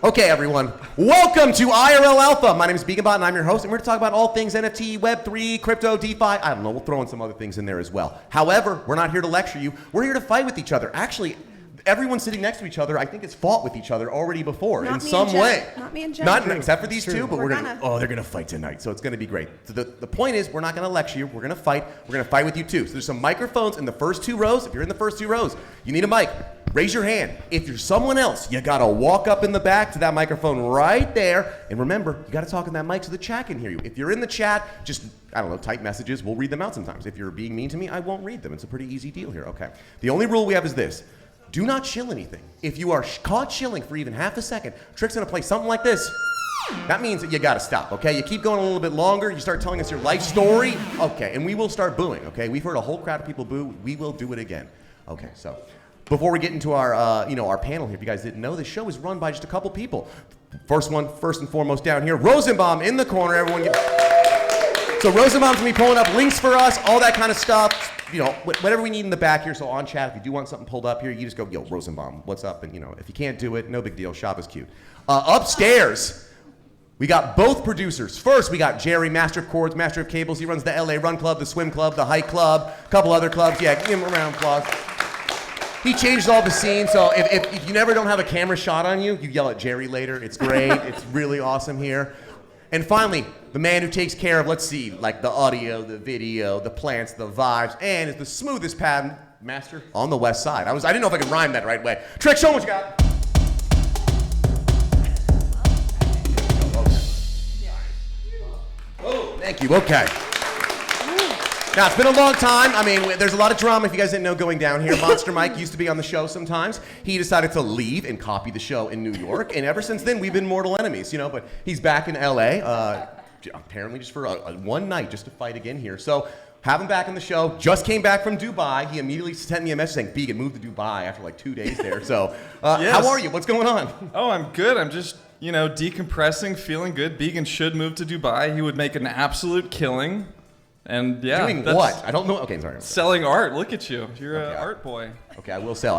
Okay, everyone. Welcome to IRL Alpha. My name is BeaconBot, and I'm your host, and we're going to talk about all things NFT, Web3, crypto, DeFi. I don't know. We'll throw in some other things in there as well. However, we're not here to lecture you. We're here to fight with each other. Actually, everyone sitting next to each other, I think, has fought with each other already before in some way. Not me and Jen. Not except for these two, but they're going to fight tonight. So it's going to be great. So the point is, we're not going to lecture you. We're going to fight. We're going to fight with you too. So there's some microphones in the first two rows. If you're in the first two rows, you need a mic. Raise your hand. If you're someone else, you got to walk up in the back to that microphone right there. And remember, you got to talk in that mic so the chat can hear you. If you're in the chat, just, I don't know, type messages. We'll read them out sometimes. If you're being mean to me, I won't read them. It's a pretty easy deal here. Okay. The only rule we have is this. Do not chill anything. If you are caught chilling for even half a second, Trick's gonna play something like this. That means that you gotta stop, okay? You keep going a little bit longer, you start telling us your life story, okay, and we will start booing, okay? We've heard a whole crowd of people boo, we will do it again. Okay, so before we get into our, our panel here, if you guys didn't know, this show is run by just a couple people. First and foremost down here, Rosenbaum in the corner, everyone get... So Rosenbaum's gonna be pulling up links for us, all that kind of stuff. You know, whatever we need in the back here. So on chat, if you do want something pulled up here, you just go, yo, Rosenbaum, what's up? And if you can't do it, no big deal. Shop is cute. Upstairs, we got both producers. First, we got Jerry, Master of Chords, Master of Cables. He runs the LA Run Club, the Swim Club, the Hike Club, a couple other clubs. Yeah, give him a round of applause. He changed all the scenes, so if you never don't have a camera shot on you, you yell at Jerry later. It's great. It's really awesome here. And finally, the man who takes care of, let's see, like the audio, the video, the plants, the vibes, and is the smoothest pad master on the west side. I didn't know if I could rhyme that right way. Trick, show what you got. Oh, thank you. Okay. Now, it's been a long time. I mean, there's a lot of drama, if you guys didn't know, going down here. Monster Mike used to be on the show sometimes. He decided to leave and copy the show in New York, and ever since then, we've been mortal enemies, but he's back in LA, apparently just for one night, just to fight again here. So, have him back on the show. Just came back from Dubai. He immediately sent me a message saying, Began, moved to Dubai after like 2 days there. So, yes. How are you? What's going on? Oh, I'm good. I'm just, decompressing, feeling good. Began should move to Dubai. He would make an absolute killing. And yeah, doing what? I don't know. Okay, sorry. Selling art. Look at you. You're an art boy. Okay, I will sell.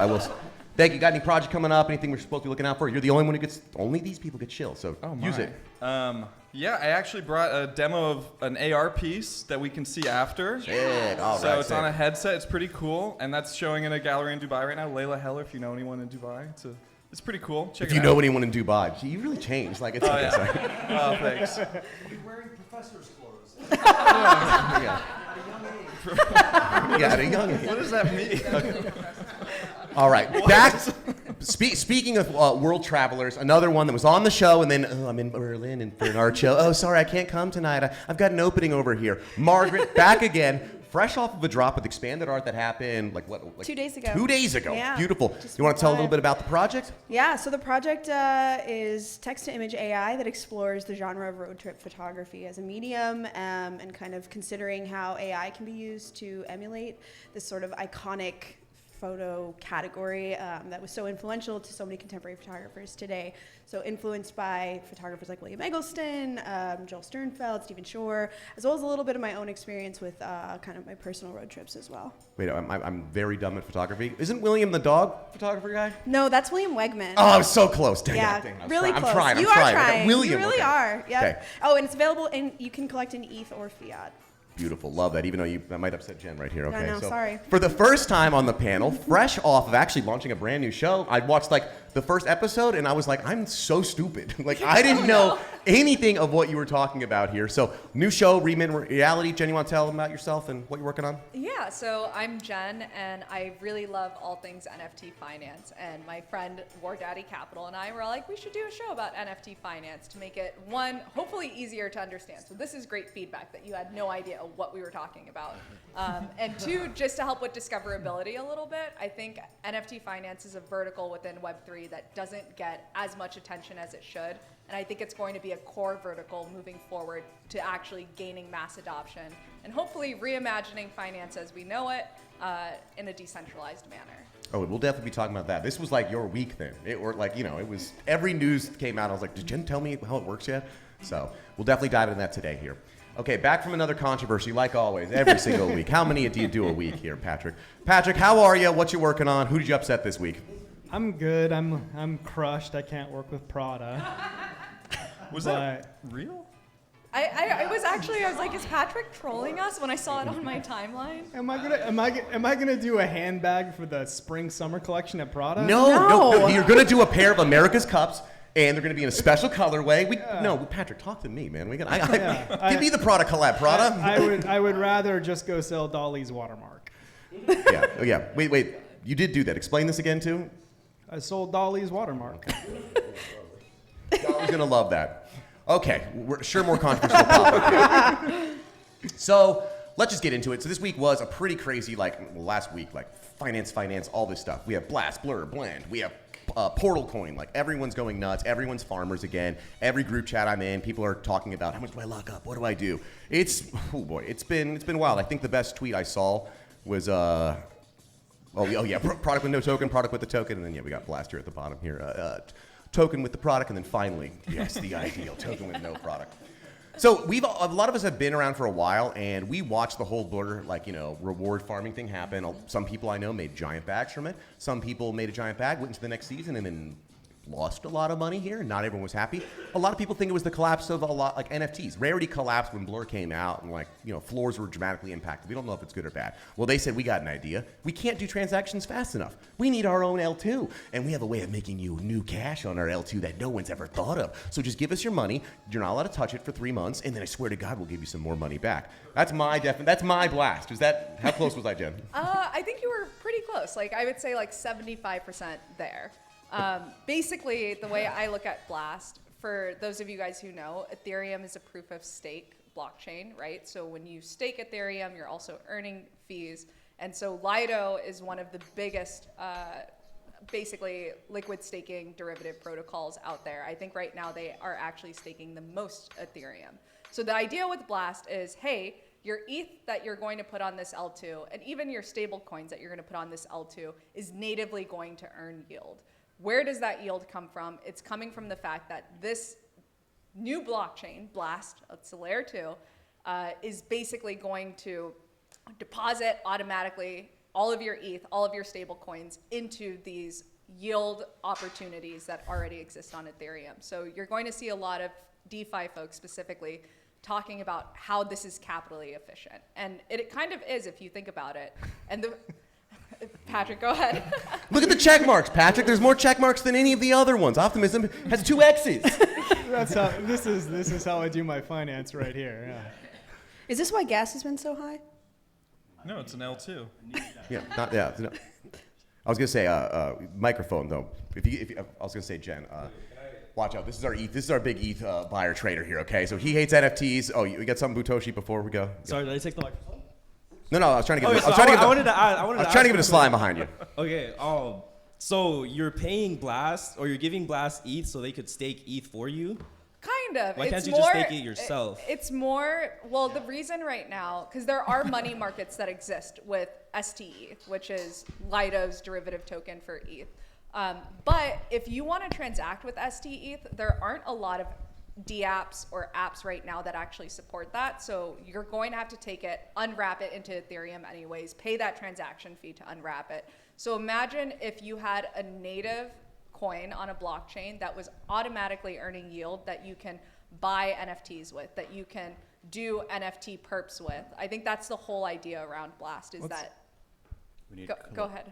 Thank you. Got any project coming up? Anything we're supposed to be looking out for? You're the only one who gets. Only these people get chill. So use it. Yeah, I actually brought a demo of an AR piece that we can see after. Sick. All so right, it's on a headset. It's pretty cool, and that's showing in a gallery in Dubai right now. Layla Heller, if you know anyone in Dubai, it's pretty cool. Check it out. If you know anyone in Dubai, you really changed. Like it's. Yeah. Oh, thanks. Are you wearing professor's clothes? Yeah. At a young age. What does that mean? All right, back. Speaking of world travelers, another one that was on the show, and then I'm in Berlin and for an art show. Oh, sorry, I can't come tonight. I've got an opening over here. Margaret, back again, fresh off of a drop with expanded art that happened like 2 days ago. 2 days ago. Yeah. Beautiful. You want to tell a little bit about the project? Yeah. So the project is text-to-image AI that explores the genre of road trip photography as a medium, and kind of considering how AI can be used to emulate this sort of iconic photo category that was so influential to so many contemporary photographers today. So influenced by photographers like William Eggleston, Joel Sternfeld, Stephen Shore, as well as a little bit of my own experience with kind of my personal road trips as well. Wait, I'm very dumb at photography. Isn't William the dog photographer guy? No, that's William Wegman. Oh, I was so close. Dang, yeah, really close. I'm trying. You are trying. William. You really are. Yeah. Okay. Oh, and it's available, and you can collect in ETH or fiat. Beautiful. Love that. Even though that might upset Jen right here. Okay. No, so sorry. For the first time on the panel, fresh off of actually launching a brand new show, I watched the first episode and I was like, I'm so stupid. I didn't know anything of what you were talking about here. So new show, Remit Reality. Jen, you want to tell them about yourself and what you're working on? Yeah, so I'm Jen, and I really love all things NFT finance. And my friend War Daddy Capital and I were like, we should do a show about NFT finance to make it, one, hopefully easier to understand. So this is great feedback that you had no idea what we were talking about. And two, just to help with discoverability a little bit, I think NFT finance is a vertical within Web3 that doesn't get as much attention as it should. And I think it's going to be a core vertical moving forward to actually gaining mass adoption and hopefully reimagining finance as we know it in a decentralized manner. Oh, we'll definitely be talking about that. This was like your week then. It was every news came out. I was like, did Jen tell me how it works yet? So we'll definitely dive into that today here. Okay, back from another controversy, like always, every single week. How many do you do a week here, Patrick? Patrick, how are you? What you working on? Who did you upset this week? I'm good. I'm crushed. I can't work with Prada. Was that real? I was like, is Patrick trolling us when I saw it on my timeline? Am I gonna do a handbag for the spring summer collection at Prada? No. You're gonna do a pair of America's cups, and they're gonna be in a special colorway. Patrick, talk to me, man. Give me the Prada collab, Prada. I would rather just go sell Dolly's watermark. Yeah. Wait. You did do that. Explain this again, too. I sold Dolly's watermark. Dolly's gonna love that. Okay, we're sure more controversial topic. So let's just get into it. So this week was a pretty crazy, last week, finance, all this stuff. We have Blast, Blur, Blend. We have Portal Coin. Everyone's going nuts. Everyone's farmers again. Every group chat I'm in, people are talking about how much do I lock up? What do I do? It's been wild. I think the best tweet I saw was product with no token, product with the token, and then we got Blast here at the bottom here. Token with the product, and then finally, yes, the ideal token with no product. So a lot of us have been around for a while, and we watched the whole Blur, reward farming thing happen. Some people I know made giant bags from it. Some people made a giant bag, went into the next season, and then lost a lot of money here. Not everyone was happy. A lot of people think it was the collapse of a lot, NFTs. Rarity collapsed when Blur came out, and floors were dramatically impacted. We don't know if it's good or bad. Well, they said, we got an idea. We can't do transactions fast enough. We need our own L2, and we have a way of making you new cash on our L2 that no one's ever thought of. So just give us your money. You're not allowed to touch it for 3 months, and then I swear to God, we'll give you some more money back. That's my blast. How close was I, Jen? I think you were pretty close. I would say 75% there. Basically, the way I look at Blast, for those of you guys who know, Ethereum is a proof of stake blockchain, right? So when you stake Ethereum, you're also earning fees. And so Lido is one of the biggest, basically liquid staking derivative protocols out there. I think right now they are actually staking the most Ethereum. So the idea with Blast is, hey, your ETH that you're going to put on this L2, and even your stable coins that you're going to put on this L2, is natively going to earn yield. Where does that yield come from? It's coming from the fact that this new blockchain, Blast, it's a layer 2, is basically going to deposit automatically all of your ETH, all of your stable coins into these yield opportunities that already exist on Ethereum. So you're going to see a lot of DeFi folks specifically talking about how this is capitally efficient. And it kind of is if you think about it. And Patrick, go ahead. Look at the check marks, Patrick. There's more check marks than any of the other ones. Optimism has 2 X's. This is how I do my finance right here. Yeah. Is this why gas has been so high? No, it's an L2. No. I was gonna say microphone though. I was gonna say Jen. Watch out. This is our ETH. This is our big ETH buyer trader here. Okay, so he hates NFTs. Oh, you got something, Butoshi? Before we go. Sorry, did I take the microphone? No. I was trying to get. I wanted to give it a slime behind you. Okay. So you're paying Blast, or you're giving Blast ETH so they could stake ETH for you? Kind of. Why can't you just stake it yourself? It's more, well, the reason right now, because there are money markets that exist with STETH, which is Lido's derivative token for ETH. But if you want to transact with STETH, there aren't a lot of dApps or apps right now that actually support that. So you're going to have to take it, unwrap it into Ethereum anyways, pay that transaction fee to unwrap it. So imagine if you had a native coin on a blockchain that was automatically earning yield that you can buy NFTs with, that you can do NFT perps with. I think that's the whole idea around Blast is go ahead.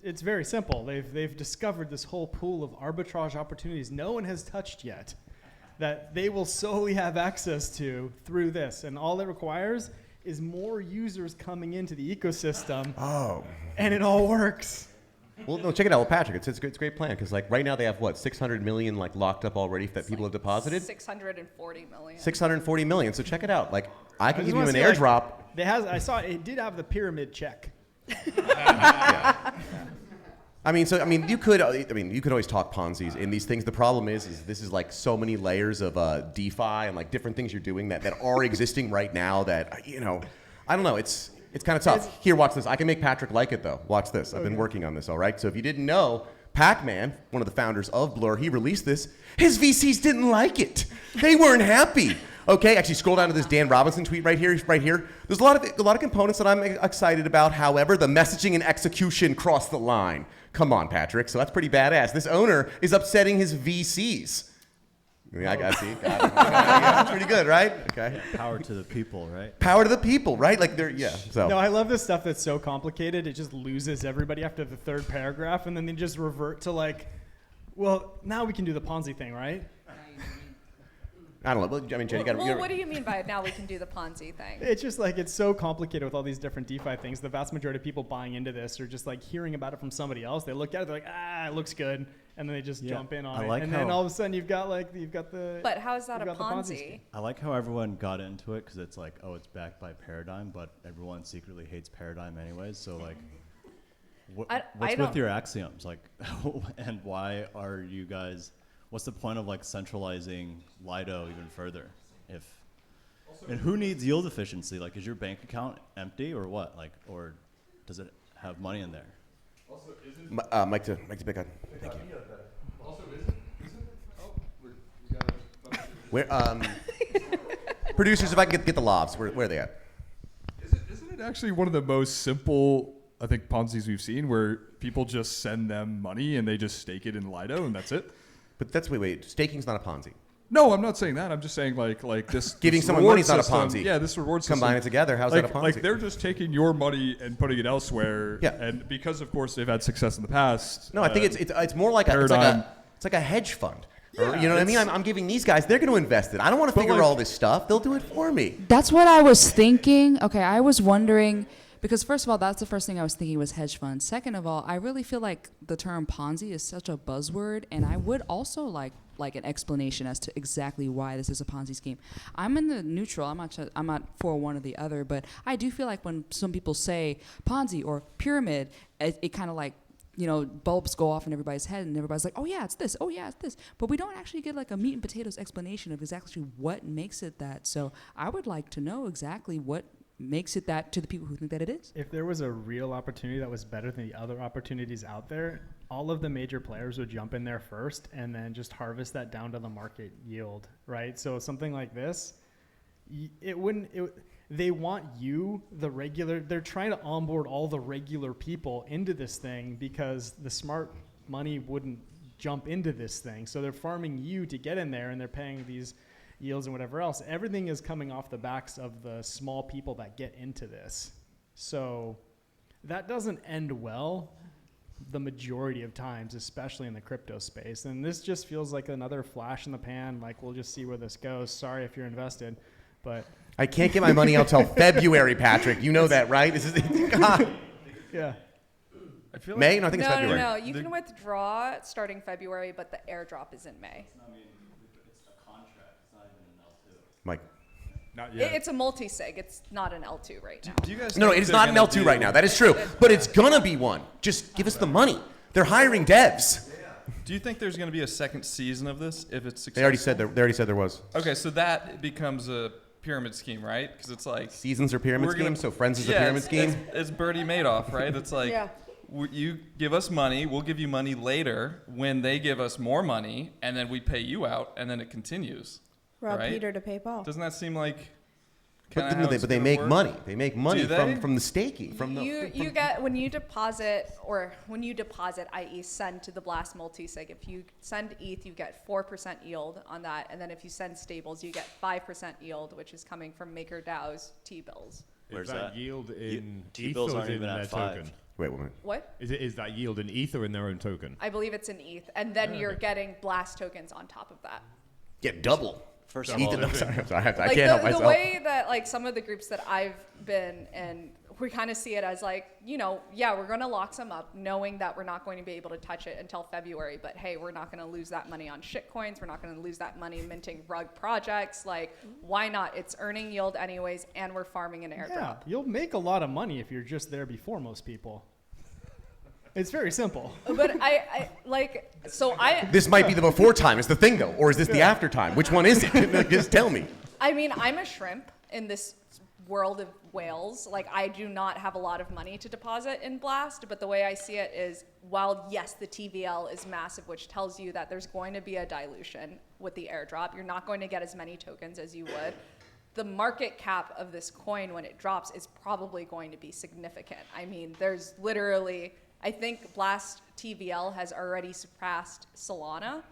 It's very simple. They've discovered this whole pool of arbitrage opportunities no one has touched yet that they will solely have access to through this. And all it requires is more users coming into the ecosystem. Oh. And it all works. Well, no, check it out with Patrick. It's a great plan because right now they have 600 million locked up already that people have deposited. 640 million. 640 million. So check it out. I can give you an say, airdrop. I saw it did have the pyramid check. Yeah. You could always talk Ponzi's in these things. The problem is this is so many layers of DeFi and different things you're doing that are existing right now that I don't know. It's kind of tough. Here, watch this. I can make Patrick like it though. Watch this. I've been working on this. All right. So if you didn't know, Pac-Man, one of the founders of Blur, he released this. His VCs didn't like it. They weren't happy. Okay, actually scroll down to this Dan Robinson tweet right here. There's a lot of components that I'm excited about. However, the messaging and execution cross the line. Come on, Patrick. So that's pretty badass. This owner is upsetting his VCs. Yeah, I see. Got it. Yeah, that's pretty good, right? Okay. Power to the people, right? Power to the people, right? Like they're So No, I love this stuff that's so complicated. It just loses everybody after the third paragraph, and then they just revert to like, well, now we can do the Ponzi thing, right? I don't know. I mean, Jen, you got Well, what do you mean by now we can do the Ponzi thing? It's just like it's so complicated with all these different DeFi things. The vast majority of people buying into this are just like hearing about it from somebody else. They look at it, they're like, it looks good, and then they just jump in on it. And then all of a sudden you've got the. But how is that a you've got the Ponzi? scheme. I like how everyone got into it because it's like, oh, it's backed by Paradigm, but everyone secretly hates Paradigm anyways. So like, what's with your axioms? Like, and why are you guys? What's the point of like centralizing Lido even further? And who needs yield efficiency? Like, is your bank account empty or what? Like, or does it have money in there? Also, isn't Mike to pick on. Thank you. also isn't oh we got a Where producers, if I can get the lobs, where are they at? isn't it actually one of the most simple I think Ponzi's we've seen where people just send them money and they just stake it in Lido and that's it? But that's wait, staking's not a Ponzi. No, I'm not saying that. I'm just saying like this Giving this someone reward money is not a system- Ponzi. Yeah, this reward system. Combine it together. How's like, that a Ponzi? Like they're just taking your money and putting it elsewhere. Yeah. And because of course they've had success in the past. No, I think it's more like Paradigm. it's like a hedge fund. Yeah, Or, you know what I mean? I'm giving these guys, they're going to invest it. I don't want to figure like- all this stuff. They'll do it for me. That's what I was thinking. Okay, I was wondering because first of all, that's the first thing I was thinking was hedge funds. Second of all, I really feel like the term Ponzi is such a buzzword, and I would also like an explanation as to exactly why this is a Ponzi scheme. I'm in the neutral. I'm not for one or the other, but I do feel like when some people say Ponzi or pyramid, it kind of like, you know, bulbs go off in everybody's head and everybody's like, oh yeah, it's this. Oh yeah, it's this. But we don't actually get like a meat and potatoes explanation of exactly what makes it that. So I would like to know exactly what makes it that to the people who think that it is. If there was a real opportunity that was better than the other opportunities out there, all of the major players would jump in there first and then just harvest that down to the market yield, right? So something like this, they want you, they're trying to onboard all the regular people into this thing because the smart money wouldn't jump into this thing. So they're farming you to get in there and they're paying these yields and whatever else. Everything is coming off the backs of the small people that get into this. So that doesn't end well the majority of times, especially in the crypto space. And this just feels like another flash in the pan. Like, we'll just see where this goes. Sorry if you're invested, but I can't get my money out till February, Patrick. You know that, right? This is God. yeah. I feel like May? No, I think it's No, February. no, no. You can withdraw starting February, but the airdrop is in May. I mean, it's a contract. It's not even an L2. Mike. Not yet. It's a multi-sig. It's not an L2 right now. do you guys No, think it is they're not an gonna L2 do- right now. That is true. But it's going to be one. Just give us the money. They're hiring devs. Do you think there's going to be a second season of this if it's successful? They already said there was. Okay, so that becomes a pyramid scheme, right? Because it's like Seasons are pyramid we're gonna- schemes, so Friends is a pyramid scheme. It's Bernie Madoff, right? It's like Yeah. you give us money, we'll give you money later when they give us more money, and then we pay you out, and then it continues. Rob Right? Peter to pay Paul. Doesn't that seem like? But, kinda how they, it's but they gonna make work? money. They make money Do they? from the staking. From the You get when you deposit, i.e. send to the Blast multi-sig. If you send ETH, you get 4% yield on that, and then if you send stables, you get 5% yield, which is coming from MakerDAO's T-bills. Where's Is that that? yield in ETH T-bills or aren't is it even in at their 5. token? Wait, wait. What? Is that yield in ETH or in their own token? I believe it's in ETH, and then you're getting Blast tokens on top of that. Get double. First of Ethan, all, I'm sorry. I Like can't help myself. the way that like some of the groups that I've been in, we kind of see it as like, you know, yeah, we're going to lock some up knowing that we're not going to be able to touch it until February. But hey, we're not going to lose that money on shitcoins. We're not going to lose that money minting rug projects. Like, why not? It's earning yield anyways, and we're farming an airdrop. Yeah, you'll make a lot of money if you're just there before most people. It's very simple. But I like, so I, This might be the before time is the thing, though. Or is this the after time? Which one is it? Just tell me. I mean, I'm a shrimp in this world of whales. Like, I do not have a lot of money to deposit in Blast, but the way I see it is, while yes, the TVL is massive, which tells you that there's going to be a dilution with the airdrop, you're not going to get as many tokens as you would. The market cap of this coin when it drops is probably going to be significant. I mean, there's literally, I think Blast TVL has already surpassed Solana,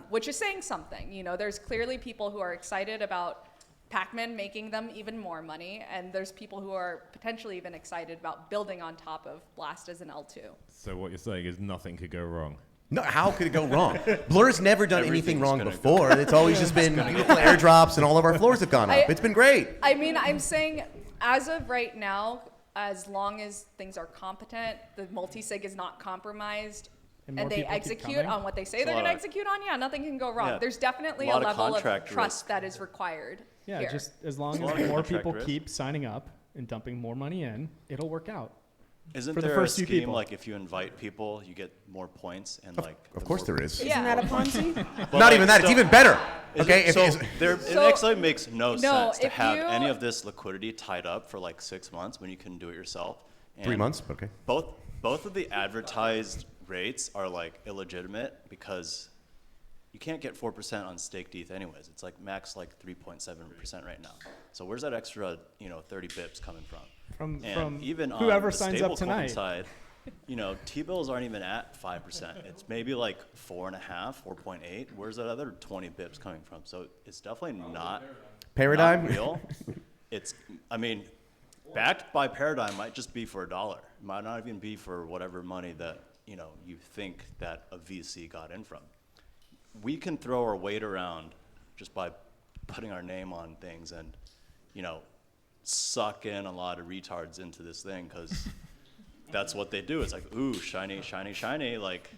which is saying something. You know, there's clearly people who are excited about Pac-Man making them even more money, and there's people who are potentially even excited about building on top of Blast as an L2. So what you're saying is nothing could go wrong. No, how could it go wrong? Blur's never done anything Everything's wrong gonna before. It's always just been beautiful airdrops, and all of our floors have gone up. It's been great. I mean, I'm saying as of right now, as long as things are competent, the multi-sig is not compromised, and they execute on what they say they're going to execute on, nothing can go wrong. Yeah. There's definitely a level of trust that is required here. Just as long as more people keep signing up and dumping more money in, it'll work out. Isn't for the there first a few scheme people. like if you invite people, you get more points and like? Of course there is. Isn't that a Ponzi? Not even that. It's even better. Okay. It actually makes no sense to if have you- any of this liquidity tied up for like 6 months when you can do it yourself. And 3 months. Okay. Both of the advertised rates are like illegitimate because you can't get 4% on staked ETH anyways. It's like max like 3.7% right now. So where's that extra 30 bips coming from? From even whoever on the signs up stablecoin tonight. side, T-bills aren't even at 5%. It's maybe like 4.5, 4.8. Where's that other 20 bips coming from? So it's definitely not Paradigm? not real. Backed by Paradigm might just be for $1. It might not even be for whatever money that you think that a VC got in from. We can throw our weight around just by putting our name on things and suck in a lot of retards into this thing because that's what they do. It's like, ooh, shiny, shiny, shiny. Like,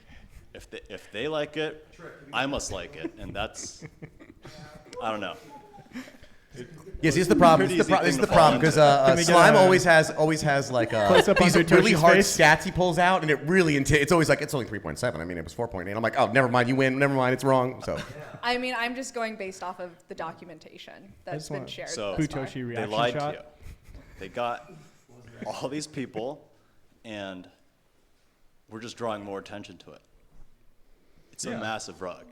if they like it, I must like it, and that's, I don't know. Yes, this is the problem. This is the problem because Slime always has like these really hard stats he pulls out, and it really it's always like it's only 3.7. I mean, it was 4.8. I'm like, oh, never mind, you win. Never mind, it's wrong. So. I mean, I'm just going based off of the documentation that's been shared. So thus far. Butoshi they reaction lied shot. to you. They got all these people, and we're just drawing more attention to it. It's a massive rug.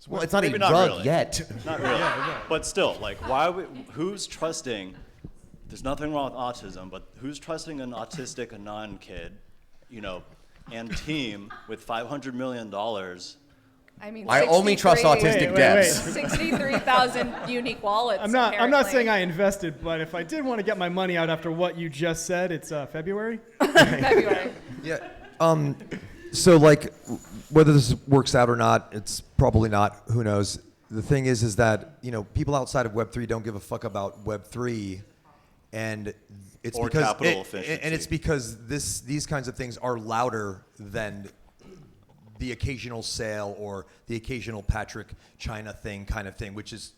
Well, it's not Maybe even not rug really. yet. Not really. But still, like, who's trusting? There's nothing wrong with autism, but who's trusting an autistic Anon kid, and team with $500 million? I mean, I only trust autistic devs. 63,000 unique wallets. I'm not apparently. saying I invested, but if I did want to get my money out after what you just said, it's February. February. Yeah. So like, whether this works out or not, it's probably not. Who knows? The thing is that people outside of Web3 don't give a fuck about Web3, and it's Or because capital efficiency. and it's because these kinds of things are louder than the occasional sale or the occasional Patrick China thing kind of thing, which is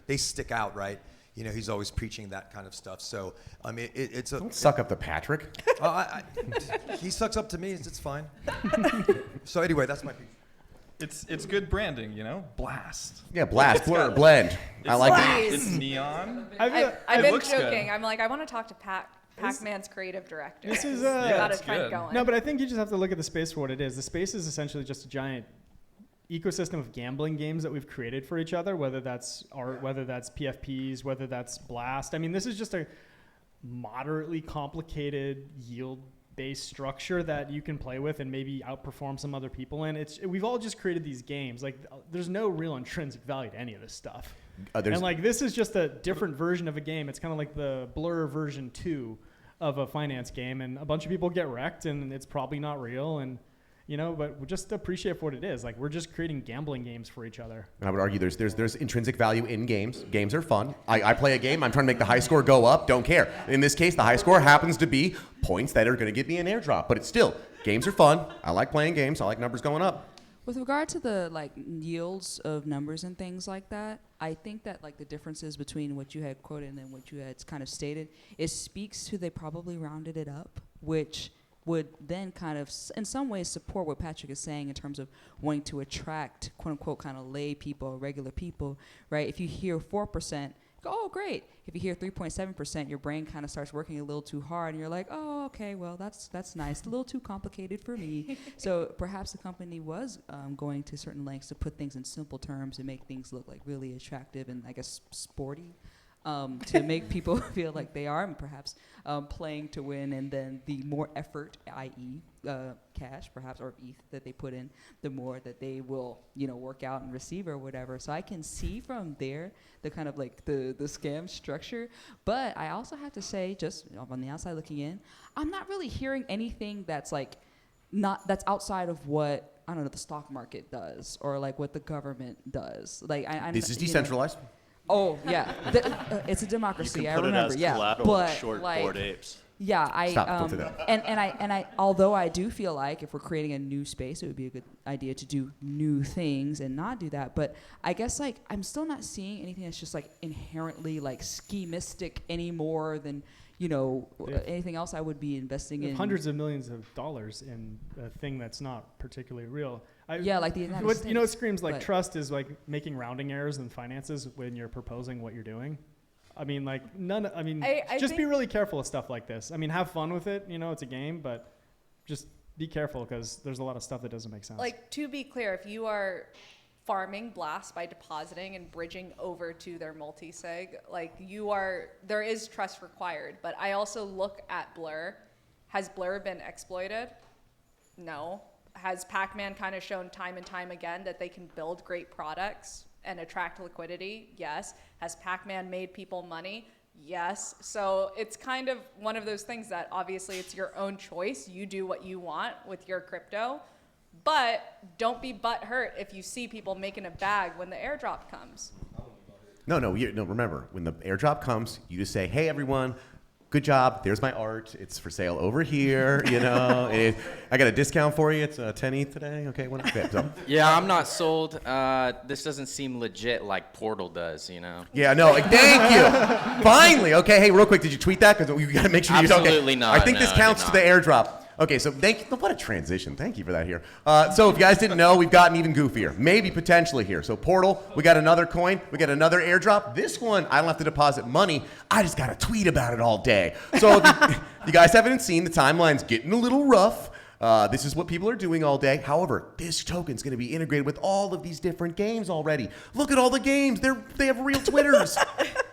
they stick out, right? He's always preaching that kind of stuff. So it's a Don't suck up to Patrick. he sucks up to me. It's fine. So anyway, that's my piece. It's good branding, Blast. Yeah, blast, blur, blend. I like it. It's neon. I've been looks joking. good. I'm like, I want to talk to Pac-Man's creative director. This is We got a it's trend good. going. No, but I think you just have to look at the space for what it is. The space is essentially just a giant ecosystem of gambling games that we've created for each other, whether that's art, whether that's PFPs, whether that's Blast. I mean, this is just a moderately complicated yield-based structure that you can play with and maybe outperform some other people in. We've all just created these games. Like, there's no real intrinsic value to any of this stuff. And like, this is just a different version of a game. It's kind of like the Blur version 2 of a finance game, and a bunch of people get wrecked, and it's probably not real. And but we just appreciate for what it is. Like, we're just creating gambling games for each other. And I would argue there's intrinsic value in games. Games are fun. I play a game. I'm trying to make the high score go up. Don't care. In this case, the high score happens to be points that are going to get me an airdrop. But it's still, games are fun. I like playing games. I like numbers going up. With regard to the yields of numbers and things like that, I think that the differences between what you had quoted and what you had kind of stated, it speaks to they probably rounded it up, which would then kind of, in some ways, support what Patrick is saying in terms of wanting to attract, quote unquote, kind of lay people or regular people, right? If you hear 4%, go, oh, great. If you hear 3.7%, your brain kind of starts working a little too hard, and you're like, oh, okay, well, that's nice. A little too complicated for me. So perhaps the company was going to certain lengths to put things in simple terms and make things look like really attractive and, I guess, sporty. To make people feel like they are perhaps playing to win, and then the more effort, i.e. Cash perhaps, or ETH that they put in, the more that they will, work out and receive or whatever. So I can see from there the kind of like the scam structure. But I also have to say, just on the outside looking in, I'm not really hearing anything that's like that's outside of what, I don't know, the stock market does or like what the government does. Like this is decentralized. Oh yeah, it's a democracy. You can I put remember. it as Yeah, collateral but to short like, Bored Apes. yeah, Stop, don't do that. and I although I do feel like if we're creating a new space, it would be a good idea to do new things and not do that. But I guess like I'm still not seeing anything that's just like inherently like schemistic any more than anything else I would be investing in. Hundreds of millions of dollars in a thing that's not particularly real. Like the United States. What screams like trust is like making rounding errors in finances when you're proposing what you're doing. I mean, like just be really careful with stuff like this. I mean, have fun with it. It's a game, but just be careful because there's a lot of stuff that doesn't make sense. Like, to be clear, if you are farming Blast by depositing and bridging over to their multi-sig, like there is trust required. But I also look at Blur. Has Blur been exploited? No. Has Pac-Man kind of shown time and time again that they can build great products and attract liquidity? Yes. Has Pac-Man made people money? Yes. So it's kind of one of those things that obviously it's your own choice. You do what you want with your crypto, but don't be butthurt if you see people making a bag when the airdrop comes. No, remember, when the airdrop comes, you just say, hey, everyone, good job. There's my art. It's for sale over here. I got a discount for you. It's 10 ETH today. Okay, so. Yeah, I'm not sold. This doesn't seem legit like Portal does, Yeah, no, thank you. Finally. Okay, hey, real quick, did you tweet that? Because we got to make sure you don't. Absolutely not. I think this counts to the airdrop. Okay, so what a transition. Thank you for that here. So if you guys didn't know, we've gotten even goofier. Maybe potentially here. So Portal, we got another coin. We got another airdrop. This one, I don't have to deposit money. I just got to tweet about it all day. So if you guys haven't seen, the timeline's getting a little rough. This is what people are doing all day. However, this token's going to be integrated with all of these different games already. Look at all the games. They have real Twitters,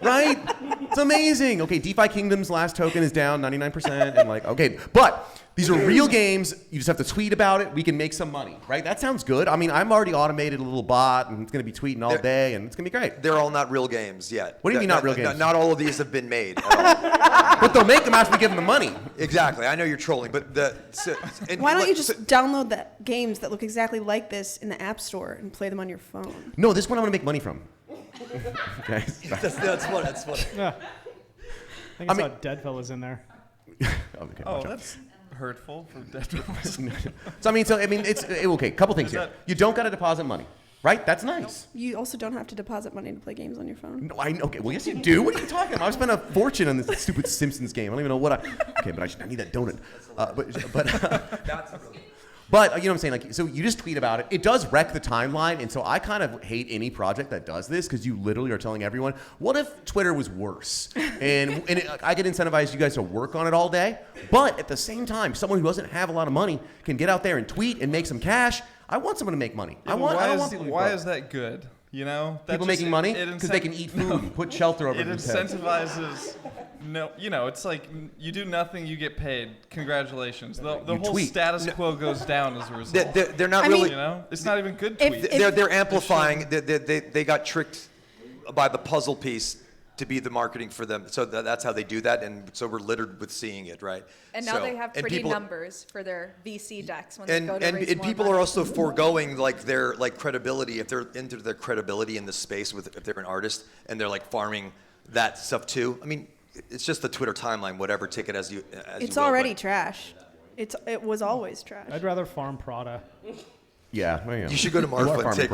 right? It's amazing. Okay, DeFi Kingdom's last token is down 99%. And okay, but these are real games. You just have to tweet about it. We can make some money, right? That sounds good. I mean, I'm already automated a little bot, and it's going to be tweeting all day, and it's going to be great. They're all not real games yet. What do you mean not real games? Not all of these have been made at all. But they'll make them after we give them the money. Exactly. I know you're trolling, but why don't you just download the games that look exactly like this in the App Store and play them on your phone? No, this one I'm going to make money from. Okay. That's funny. Yeah. I saw Deadfellas in there. Okay, that's hurtful for dead people. it's okay. Couple things here. You don't got to deposit money, right? That's nice. You also don't have to deposit money to play games on your phone. No, I know. Okay, well, yes, you do. What are you talking about? I spent a fortune on this stupid Simpsons game. I don't even know what Okay, but I need that donut. But you know what I'm saying? Like, so you just tweet about it. It does wreck the timeline, and so I kind of hate any project that does this because you literally are telling everyone, what if Twitter was worse? And I could incentivize you guys to work on it all day, but at the same time, someone who doesn't have a lot of money can get out there and tweet and make some cash. I want someone to make money. Yeah, why is that good? People making money because they can eat food and put shelter over their heads. It incentivizes. No, it's like you do nothing, you get paid. Congratulations. The whole status quo goes down as a result. They're not really. It's not even good tweets. They're amplifying. They got tricked by the puzzle piece to be the marketing for them. So that's how they do that, and so we're littered with seeing it, right? And now they have pretty numbers for their VC decks when they go to raise more people money. are also foregoing their credibility if they're into their credibility in the space if they're an artist and they're farming that stuff too. I mean, it's just the Twitter timeline. Whatever, take it as you. It's already trash. It was always trash. I'd rather farm Prada. Yeah. You should go to Marfa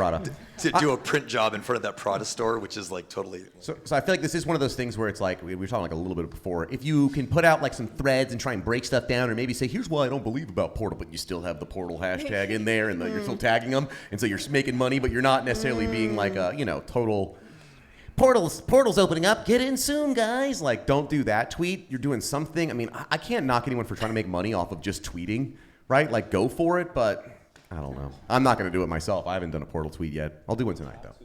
to do a print job in front of that Prada store, which is totally. So I feel like this is one of those things where it's we were talking a little bit before. If you can put out some threads and try and break stuff down, or maybe say, here's why I don't believe about Portal, but you still have the Portal hashtag in there, and you're still tagging them, and so you're making money, but you're not necessarily being a total portal's opening up. Get in soon, guys. Like, don't do that. Tweet. You're doing something. I mean, I can't knock anyone for trying to make money off of just tweeting, right? Like, go for it, but I don't know. I'm not going to do it myself. I haven't done a portal tweet yet. I'll do one tonight, though.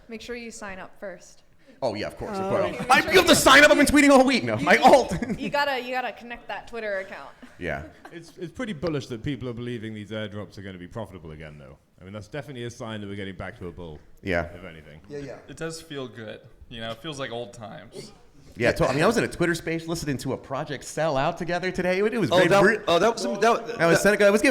Make sure you sign up first. Oh, yeah, of course. You have to sign up. I've been tweeting all week now. My alt. You gotta connect that Twitter account. Yeah. It's pretty bullish that people are believing these airdrops are going to be profitable again, though. I mean, that's definitely a sign that we're getting back to a bull. Yeah. If anything. Yeah. It does feel good. You know, it feels like old times. Yeah, I mean, I was in a Twitter space listening to a project sell out together today. It was That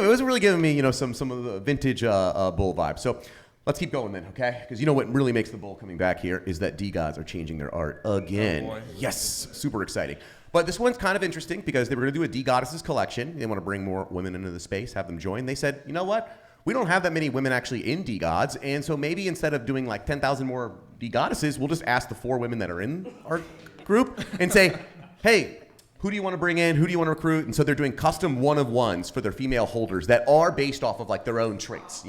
was really giving me, some of the vintage bull vibe. So let's keep going then, okay? Because you know what really makes the bull coming back here is that D-Gods are changing their art again. Oh boy. Yes, super exciting. But this one's kind of interesting because they were going to do a D-Goddesses collection. They want to bring more women into the space, have them join. They said, you know what? We don't have that many women actually in D-Gods, and so maybe instead of doing like 10,000 more D-Goddesses, we'll just ask the 4 women that are in our group and say, hey, who do you want to bring in? Who do you want to recruit? And so they're doing custom one-of-ones for their female holders that are based off of like their own traits,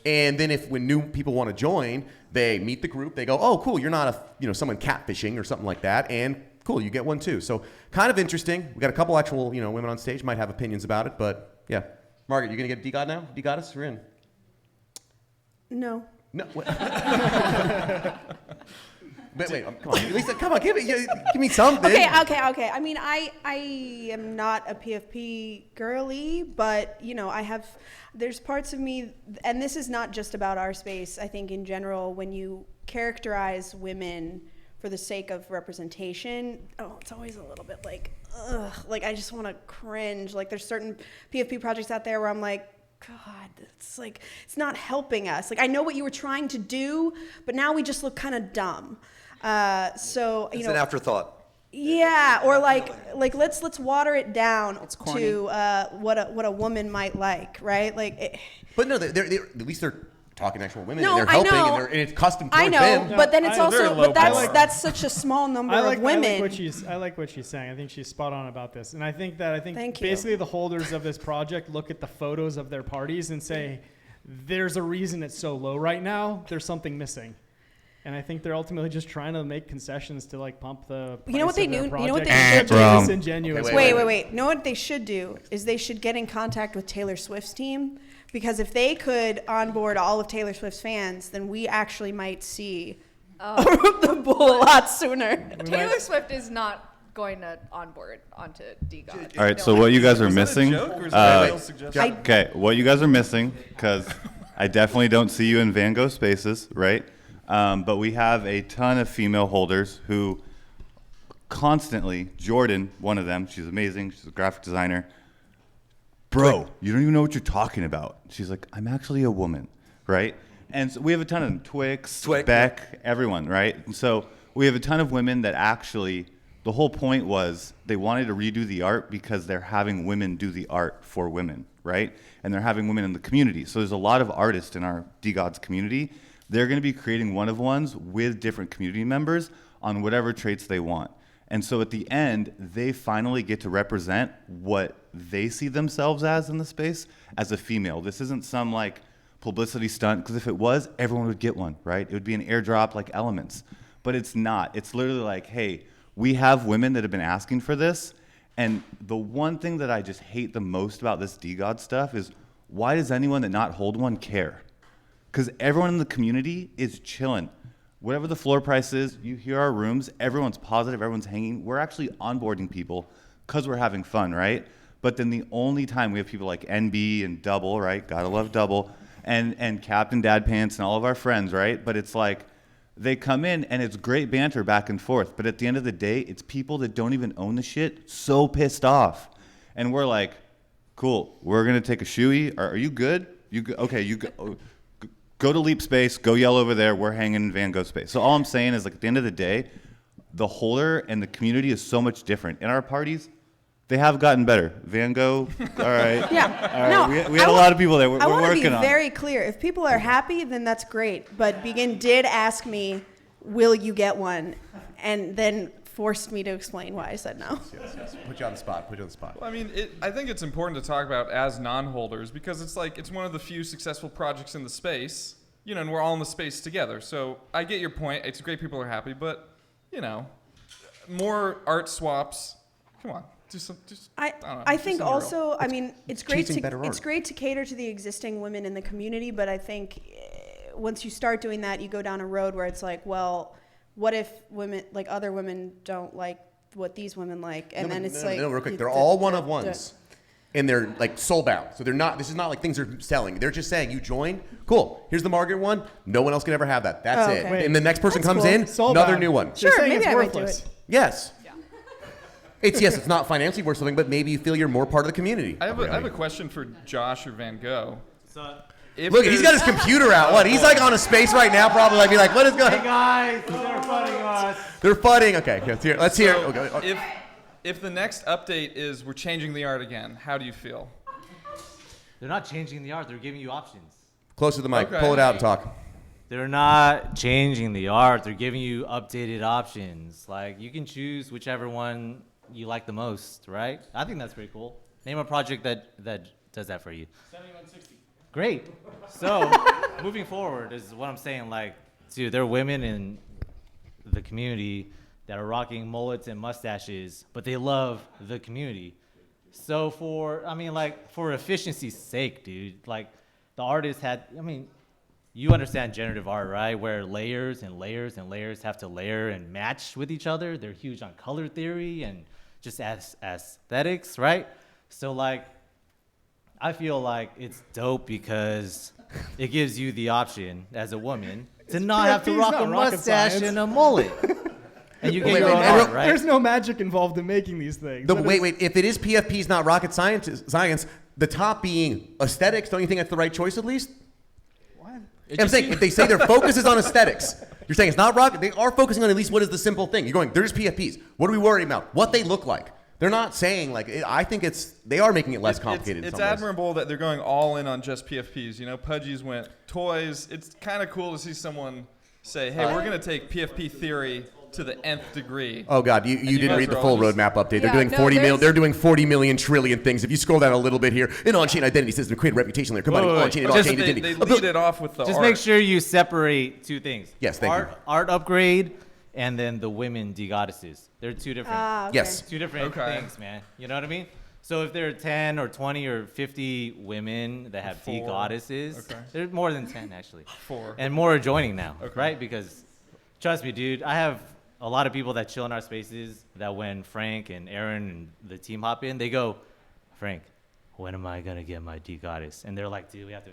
And then when new people want to join, they meet the group. They go, oh, cool, you're not someone catfishing or something like that. And cool, you get one too. So kind of interesting. We got a couple actual, women on stage, might have opinions about it, but yeah. Margaret, you going to get D-God now? D-Goddess, you're in. No. No. But wait, come on, Lisa, come on, give me something. Okay. I mean, I am not a PFP girly, but there's parts of me, and this is not just about our space. I think in general, when you characterize women for the sake of representation, it's always a little bit like, ugh, like I just want to cringe. Like there's certain PFP projects out there where I'm like, God, it's like, it's not helping us. Like I know what you were trying to do, but now we just look kind of dumb. It's an afterthought. Yeah, or like let's water it down to what a woman might like, right? But no, they're at least they're talking to actual women. No, and they're helping, and it's custom towards I know, them. but then it's that's such a small number of women. I like what she's saying. I think she's spot on about this, and I think basically you. the holders of this project look at the photos of their parties and say, "There's a reason it's so low right now. There's something missing." And I think they're ultimately just trying to make concessions to pump the price You know what they of their do? project. You know what they should do? Disingenuous. Wait. You know what they should do is they should get in contact with Taylor Swift's team, because if they could onboard all of Taylor Swift's fans, then we actually might see the bull a lot sooner. Taylor Swift is not going to onboard onto D-God. All right, so what you guys are missing? Okay, what you guys are missing, because I definitely don't see you in Van Gogh spaces, right? But we have a ton of female holders who constantly, Jordan, one of them, she's amazing, she's a graphic designer. Bro, you don't even know what you're talking about. She's like, I'm actually a woman, right? And so we have a ton of them, Twix, Beck, everyone, right? And so we have a ton of women that actually, the whole point was they wanted to redo the art because they're having women do the art for women, right? And they're having women in the community. So there's a lot of artists in our D-Gods community. They're going to be creating one-of-ones with different community members on whatever traits they want. And so at the end, they finally get to represent what they see themselves as in the space as a female. This isn't some publicity stunt, because if it was, everyone would get one, right? It would be an airdrop like Elements. But it's not. It's literally like, hey, we have women that have been asking for this. And the one thing that I just hate the most about this D-God stuff is, why does anyone that not hold one care? Because everyone in the community is chilling. Whatever the floor price is, you hear our rooms, everyone's positive, everyone's hanging. We're actually onboarding people because we're having fun, right? But then the only time we have people like NB and Double, right? Gotta love Double, and Captain Dad Pants and all of our friends, right? But it's like, they come in and it's great banter back and forth. But at the end of the day, it's people that don't even own the shit so pissed off. And we're like, cool, we're gonna take a shoey. Are you good? You go, okay, you go. Go to Leap Space, go yell over there, we're hanging in Van Gogh space. So all I'm saying is, at the end of the day, the holder and the community is so much different. In our parties, they have gotten better. Van Gogh, all right. Yeah. All right. No, we had a lot of people there. We're I want to working be on very clear. If people are happy, then that's great. But Begin did ask me, will you get one? And then forced me to explain why I said no. Yes. Put you on the spot. Well, I mean, I think it's important to talk about as non-holders, because it's one of the few successful projects in the space. and we're all in the space together. So I get your point. It's great people are happy, but, more art swaps. Come on. I think also, I mean, it's great to cater to the existing women in the community, but I think once you start doing that, you go down a road where it's like, well, what if women, like other women, don't like what these women like, and then it's like, real quick, they're all one of ones, and they're like soul bound. So they're not. This is not like things are selling. They're just saying, you join, cool. Here's the Margaret one. No one else can ever have that. That's it. Wait, and the next person comes cool. in, another new one. Sure, maybe I might do it. Yes. It's not financially worth something, but maybe you feel you're more part of the community. I have a question for Josh or Van Gogh. Look, he's got his computer out. What? He's like on a space right now, probably like, be like, what is going on? Hey guys, they're fighting us. They're fighting. Okay, let's hear. Okay. If the next update is we're changing the art again, how do you feel? They're not changing the art. They're giving you options. Close to the mic. Okay. Pull it out and talk. They're not changing the art. They're giving you updated options. Like, you can choose whichever one you like the most, right? I think that's pretty cool. Name a project that does that for you. 7160. Great. So, moving forward is what I'm saying. Like, dude, there are women in the community that are rocking mullets and mustaches, but they love the community. So for efficiency's sake, dude, like, the artist you understand generative art, right? Where layers and layers and layers have to layer and match with each other. They're huge on color theory and just aesthetics, right? So, like, I feel like it's dope because it gives you the option as a woman to not have to rock a mustache and a mullet. And you get your own art, right? There's no magic involved in making these things. Wait. If it is PFPs, not rocket science, the top being aesthetics, don't you think that's the right choice at least? I'm saying, if they say their focus is on aesthetics, you're saying it's not rocket. They are focusing on at least what is the simple thing. You're going, there's PFPs. What are we worried about? What they look like. They're not saying, like, I think they are making it less complicated. It's admirable that they're going all in on just PFPs. Pudgy's went toys. It's kind of cool to see someone say, hey, we're going to take PFP theory to the nth degree. Oh God, you didn't read the full roadmap update. They're doing 40 million trillion things. If you scroll down a little bit here, an on-chain identity system, create a reputation layer, combining on-chain and off-chain identity. They lead it off with the Just art. make sure you separate two things. Yes, thank you. Art upgrade and then the women de-goddesses. They're two different. Okay. Yes. Two different things, man. You know what I mean? So if there are 10 or 20 or 50 women that have de-goddesses, there's more than 10 actually. 4. And more are joining now, right? Because trust me, dude, I have a lot of people that chill in our spaces that when Frank and Aaron and the team hop in, they go, Frank, when am I going to get my de-goddess? And they're like, dude, we have to,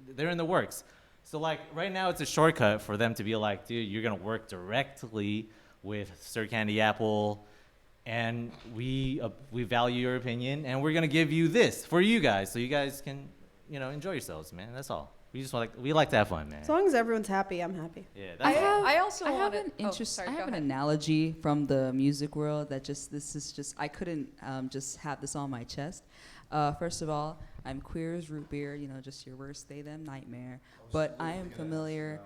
they're in the works. So, like, right now it's a shortcut for them to be like, dude, you're going to work directly with Sir Candy Apple, and we value your opinion, and we're going to give you this for you guys so you guys can, enjoy yourselves, man. That's all. We like to have fun, man. As long as everyone's happy, I'm happy. Yeah, I that's have an analogy from the music world that I couldn't just have this on my chest. First of all, I'm queer as root beer, just your worst they them nightmare. But I am familiar.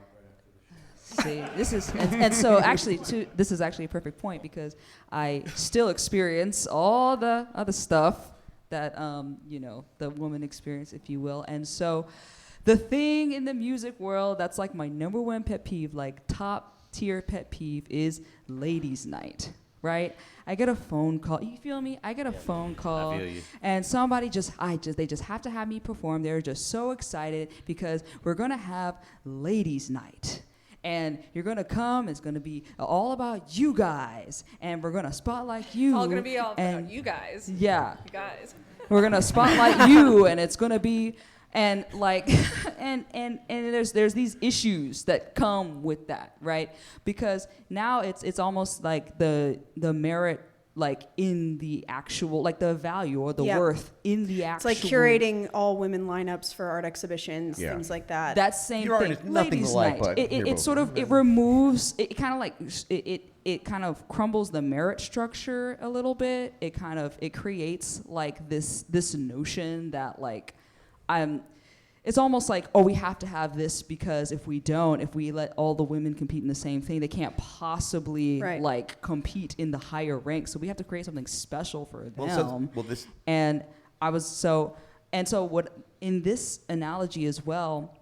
See, this is this is actually a perfect point because I still experience all the other stuff that the woman experience, if you will, and so. The thing in the music world that's like my number one pet peeve, like top tier pet peeve, is ladies' night, right? I get a phone call. You feel me? I get a phone call, I feel you. and somebody they just have to have me perform. They're just so excited because we're gonna have ladies' night. And you're gonna come. It's gonna be all about you guys, and we're gonna spotlight you. It's all gonna be all about you guys. Yeah. You guys. We're gonna spotlight you, and it's gonna be. And like, and there's these issues that come with that, right? Because now it's almost like the merit, like in the actual, like the value or the worth in the actual. It's like curating all women lineups for art exhibitions, things like that. That same Your art thing. is nothing Ladies' alike, night. but It removes. It kind of like it kind of crumbles the merit structure a little bit. It creates like this notion that like. It's almost like, we have to have this because if we let all the women compete in the same thing, they can't possibly like compete in the higher ranks. So we have to create something special for them. So what in this analogy as well,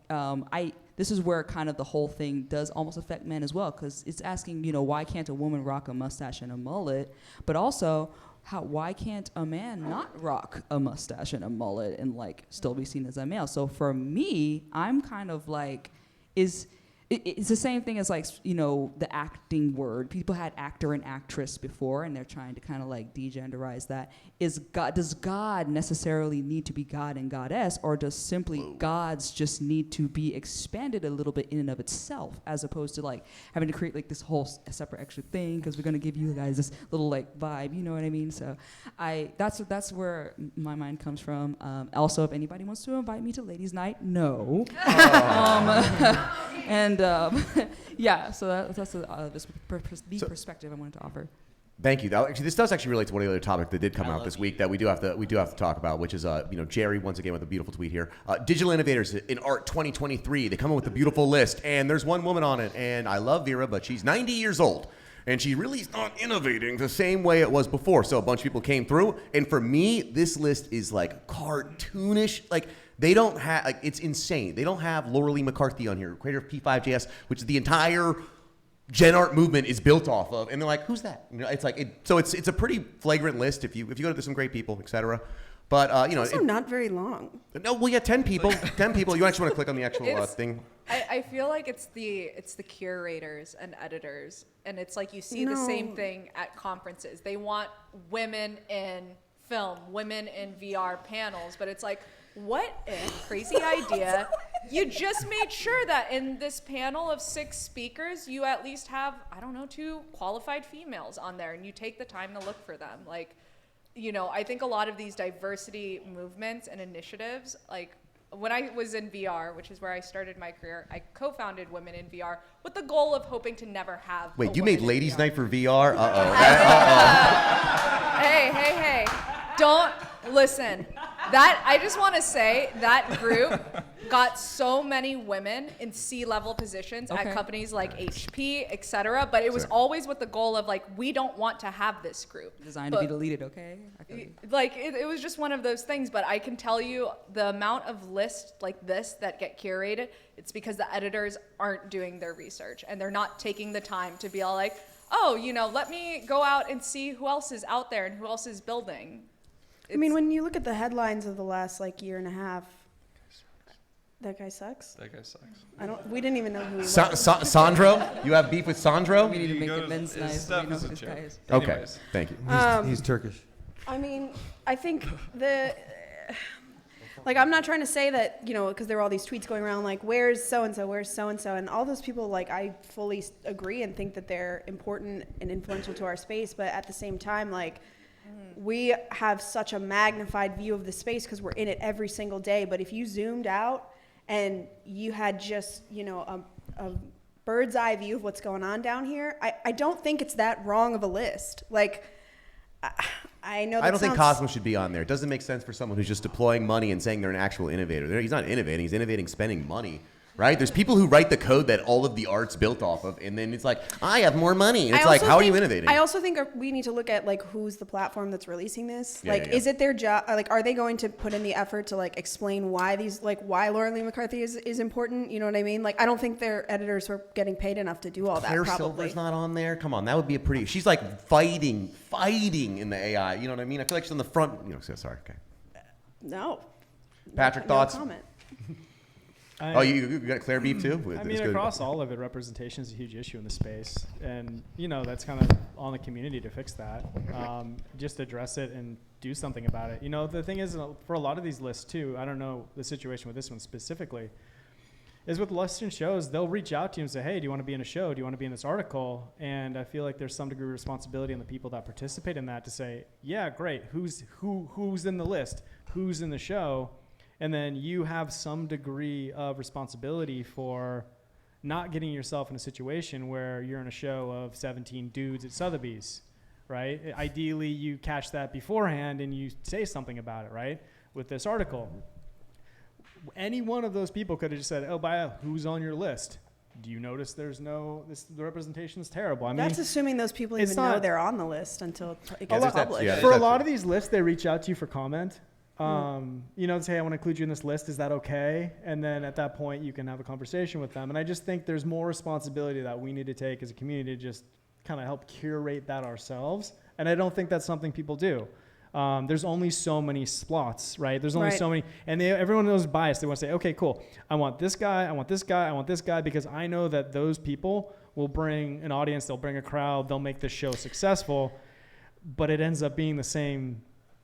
this is where kind of the whole thing does almost affect men as well, because it's asking, why can't a woman rock a mustache and a mullet, but also why can't a man not rock a mustache and a mullet and like still be seen as a male? So for me, I'm kind of like, it's the same thing as like, the acting word. People had actor and actress before, and they're trying to kind of like degenderize that. Does God necessarily need to be God and goddess, or does simply gods just need to be expanded a little bit in and of itself, as opposed to like having to create like this whole separate extra thing because we're gonna give you guys this little like vibe, you know what I mean? So that's where my mind comes from. Also, if anybody wants to invite me to ladies' night, no. And yeah, so that's the perspective I wanted to offer. Thank you. Actually, this does actually relate to one of the other topics that did come out this week that we do have to talk about, which is Jerry once again with a beautiful tweet here. Digital innovators in art 2023. They come up with a beautiful list, and there's one woman on it, and I love Vera, but she's 90 years old, and she really is not innovating the same way it was before. So a bunch of people came through, and for me, this list is like cartoonish, like. They don't have, it's insane. They don't have Laura Lee McCarthy on here, creator of P5JS, which the entire Gen Art movement is built off of. And they're like, who's that? It's like, so it's a pretty flagrant list if you go to some great people, et cetera. But, it's also not very long. No, we got 10 people. 10 people. You actually want to click on the actual thing? I feel like it's the curators and editors. And it's like you see the same thing at conferences. They want women in film, women in VR panels. But it's like, what if, crazy idea, you just made sure that in this panel of 6 speakers, you at least have, 2 qualified females on there, and you take the time to look for them. Like, I think a lot of these diversity movements and initiatives, like when I was in VR, which is where I started my career, I co-founded Women in VR with the goal of hoping to never have Wait, you made Ladies' Night for VR? Hey. Don't listen. I just want to say that group got so many women in C-level positions at companies like HP, et cetera, but it was always with the goal of like, we don't want to have this group. Designed to be deleted, okay? Like, it was just one of those things, but I can tell you the amount of lists like this that get curated, it's because the editors aren't doing their research and they're not taking the time to be all like, let me go out and see who else is out there and who else is building. I mean, when you look at the headlines of the last year and a half, that guy sucks. We didn't even know who he was. Sandro? You have beef with Sandro? We need to make it men's nice. Stuff is a joke. Okay, thank you. He's Turkish. I mean, I think I'm not trying to say that, because there were all these tweets going around like, where's so-and-so, and all those people, I fully agree and think that they're important and influential to our space, but at the same time, we have such a magnified view of the space because we're in it every single day. But if you zoomed out and you had just, a bird's eye view of what's going on down here, I don't think it's that wrong of a list. I know. I don't think Cosmo should be on there. It doesn't make sense for someone who's just deploying money and saying they're an actual innovator. He's not innovating. He's innovating spending money. Right? There's people who write the code that all of the art's built off of, and then it's like, I have more money. And it's like, how are you innovating? I also think we need to look at who's the platform that's releasing this. Is it their job? Are they going to put in the effort to explain why why Laura Lee McCarthy is important? You know what I mean? I don't think their editors are getting paid enough to do all Claire that. Probably. Silver's not on there. Come on, that would be a pretty. She's fighting in the AI. You know what I mean? I feel like she's on the front. Sorry. Okay. No. Patrick, thoughts? No comment. You got Claire beef too? Across all of it, representation is a huge issue in the space, and that's kind of on the community to fix that. Just address it and do something about it. The thing is, for a lot of these lists too, I don't know the situation with this one specifically, is with lists and shows, they'll reach out to you and say, hey, do you want to be in a show? Do you want to be in this article? And I feel like there's some degree of responsibility on the people that participate in that to say, yeah, great, who's in the list? Who's in the show? And then you have some degree of responsibility for not getting yourself in a situation where you're in a show of 17 dudes at Sotheby's, right? Ideally, you catch that beforehand and you say something about it, right? With this article. Any one of those people could have just said, who's on your list? Do you notice the representation is terrible? I mean, that's assuming those people even know they're on the list until it gets published. For a lot of these lists, they reach out to you for comment. Say, I want to include you in this list. Is that okay? And then at that point, you can have a conversation with them. And I just think there's more responsibility that we need to take as a community to just kind of help curate that ourselves. And I don't think that's something people do. There's only so many slots, right? There's only so many, and everyone knows bias. They want to say, okay, cool. I want this guy, I want this guy, I want this guy, because I know that those people will bring an audience, they'll bring a crowd, they'll make the show successful, but it ends up being the same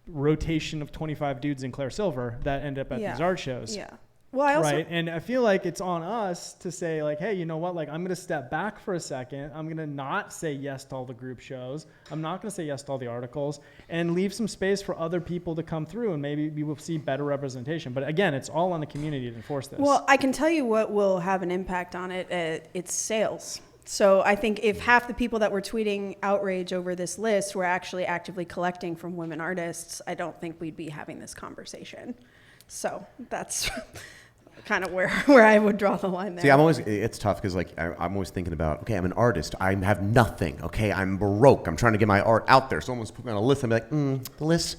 rotation of 25 dudes in Claire Silver that end up at these art shows. Yeah. Well, I also, right. And I feel like it's on us to say like, hey, you know what? Like, I'm going to step back for a second. I'm going to not say yes to all the group shows. I'm not going to say yes to all the articles, and leave some space for other people to come through, and maybe we will see better representation. But again, it's all on the community to enforce this. Well, I can tell you what will have an impact on it. It's sales. So I think if half the people that were tweeting outrage over this list were actually actively collecting from women artists, I don't think we'd be having this conversation. So that's kind of where I would draw the line there. See, it's tough because like I'm always thinking about, okay, I'm an artist. I have nothing. Okay, I'm Baroque. I'm trying to get my art out there. Someone's putting on a list. I'm like, the list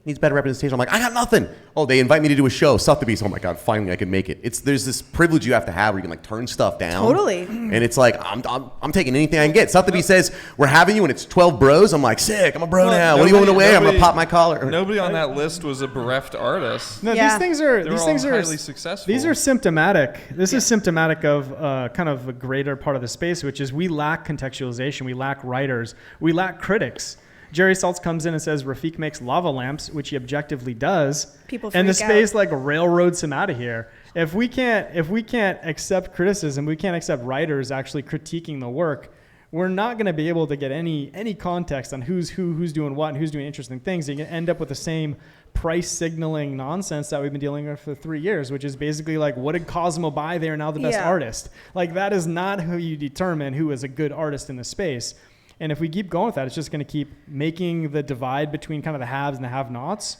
needs better representation. I'm like, I got nothing. Oh, they invite me to do a show, Sotheby's. Oh my God, finally I can make it. There's this privilege you have to have where you can like turn stuff down. Totally. And it's like, I'm taking anything I can get. Sotheby's says, we're having you, and it's 12 bros. I'm like, sick, I'm a bro now. What do you want me to wear? I'm going to pop my collar. Nobody on that list was a bereft artist. No, these things are highly successful. These are symptomatic. This is symptomatic of kind of a greater part of the space, which is we lack contextualization. We lack writers. We lack critics. Jerry Saltz comes in and says Rafik makes lava lamps, which he objectively does. People and the freak space out. like railroads him out of here. If we can't accept criticism, we can't accept writers actually critiquing the work, we're not going to be able to get any context on who's doing what and who's doing interesting things. You can end up with the same price signaling nonsense that we've been dealing with for 3 years, which is basically like, what did Cosmo buy? They are now the best artist. Like, that is not how you determine who is a good artist in the space. And if we keep going with that, it's just going to keep making the divide between kind of the haves and the have-nots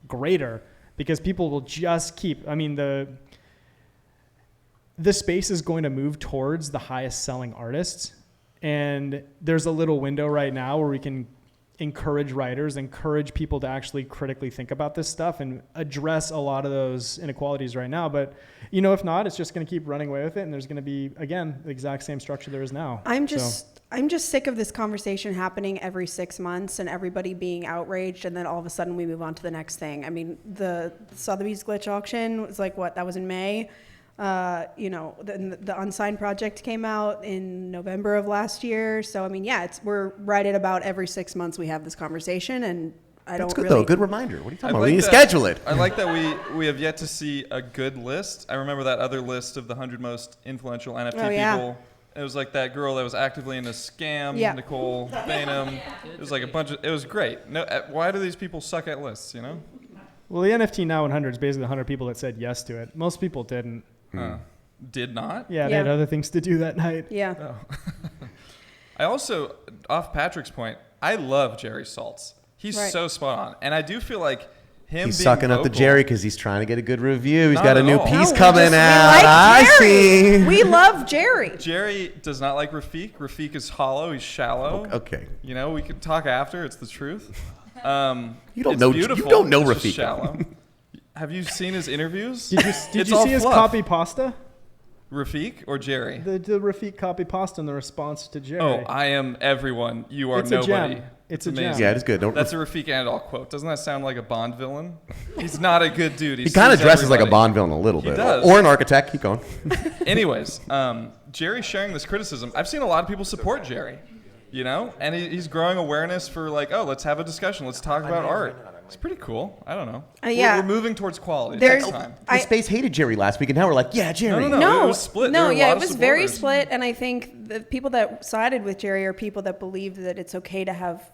greater, because people will just keep, the space is going to move towards the highest selling artists. And there's a little window right now where we can encourage writers, encourage people to actually critically think about this stuff and address a lot of those inequalities right now. But, if not, it's just going to keep running away with it. And there's going to be, again, the exact same structure there is now. I'm just sick of this conversation happening every 6 months and everybody being outraged, and then all of a sudden we move on to the next thing. I mean, the Sotheby's glitch auction was like, that was in May. The Unsigned project came out in November of last year. So, we're right at about every 6 months we have this conversation, and That's good, though. Good reminder. What are you talking about? We need to schedule it. I like that we have yet to see a good list. I remember that other list of the 100 most influential NFT people. It was like that girl that was actively in a scam, Nicole Bainham. It was like it was great. No, why do these people suck at lists, Well, the NFT Now 100 is basically the 100 people that said yes to it. Most people didn't. Did not? Yeah, they had other things to do that night. Yeah. Oh. I also, off Patrick's point, I love Jerry Saltz. He's so spot on. And I do feel like he's sucking up to Jerry because he's trying to get a good review. He's Not got a at new all. piece No, coming out. we like Jerry. I see. We love Jerry. Jerry does not like Rafik. Rafik is hollow. He's shallow. Okay. We can talk after. It's the truth. You don't it's know. Beautiful. You don't know It's just Rafik. Shallow. Have you seen his interviews? Did you see his copy pasta? Rafik or Jerry? The Rafik copy pasta in the response to Jerry. Oh, I am everyone. You are It's nobody. a gem. It's a gem. Yeah, it is good. That's a Rafik Anadol quote. Doesn't that sound like a Bond villain? He's not a good dude. He kind of sees dresses like a everybody. Bond villain a little He bit. does. Or an architect. Keep going. Anyways, Jerry's sharing this criticism. I've seen a lot of people support Jerry, and he's growing awareness for like, oh, let's have a discussion. Let's talk about art. It's pretty cool. I don't know. We're moving towards quality. It takes time. The space hated Jerry last week, and now we're like, yeah, Jerry. No, it was split. There were a lot it of was very supporters. split, and I think the people that sided with Jerry are people that believed that it's okay to have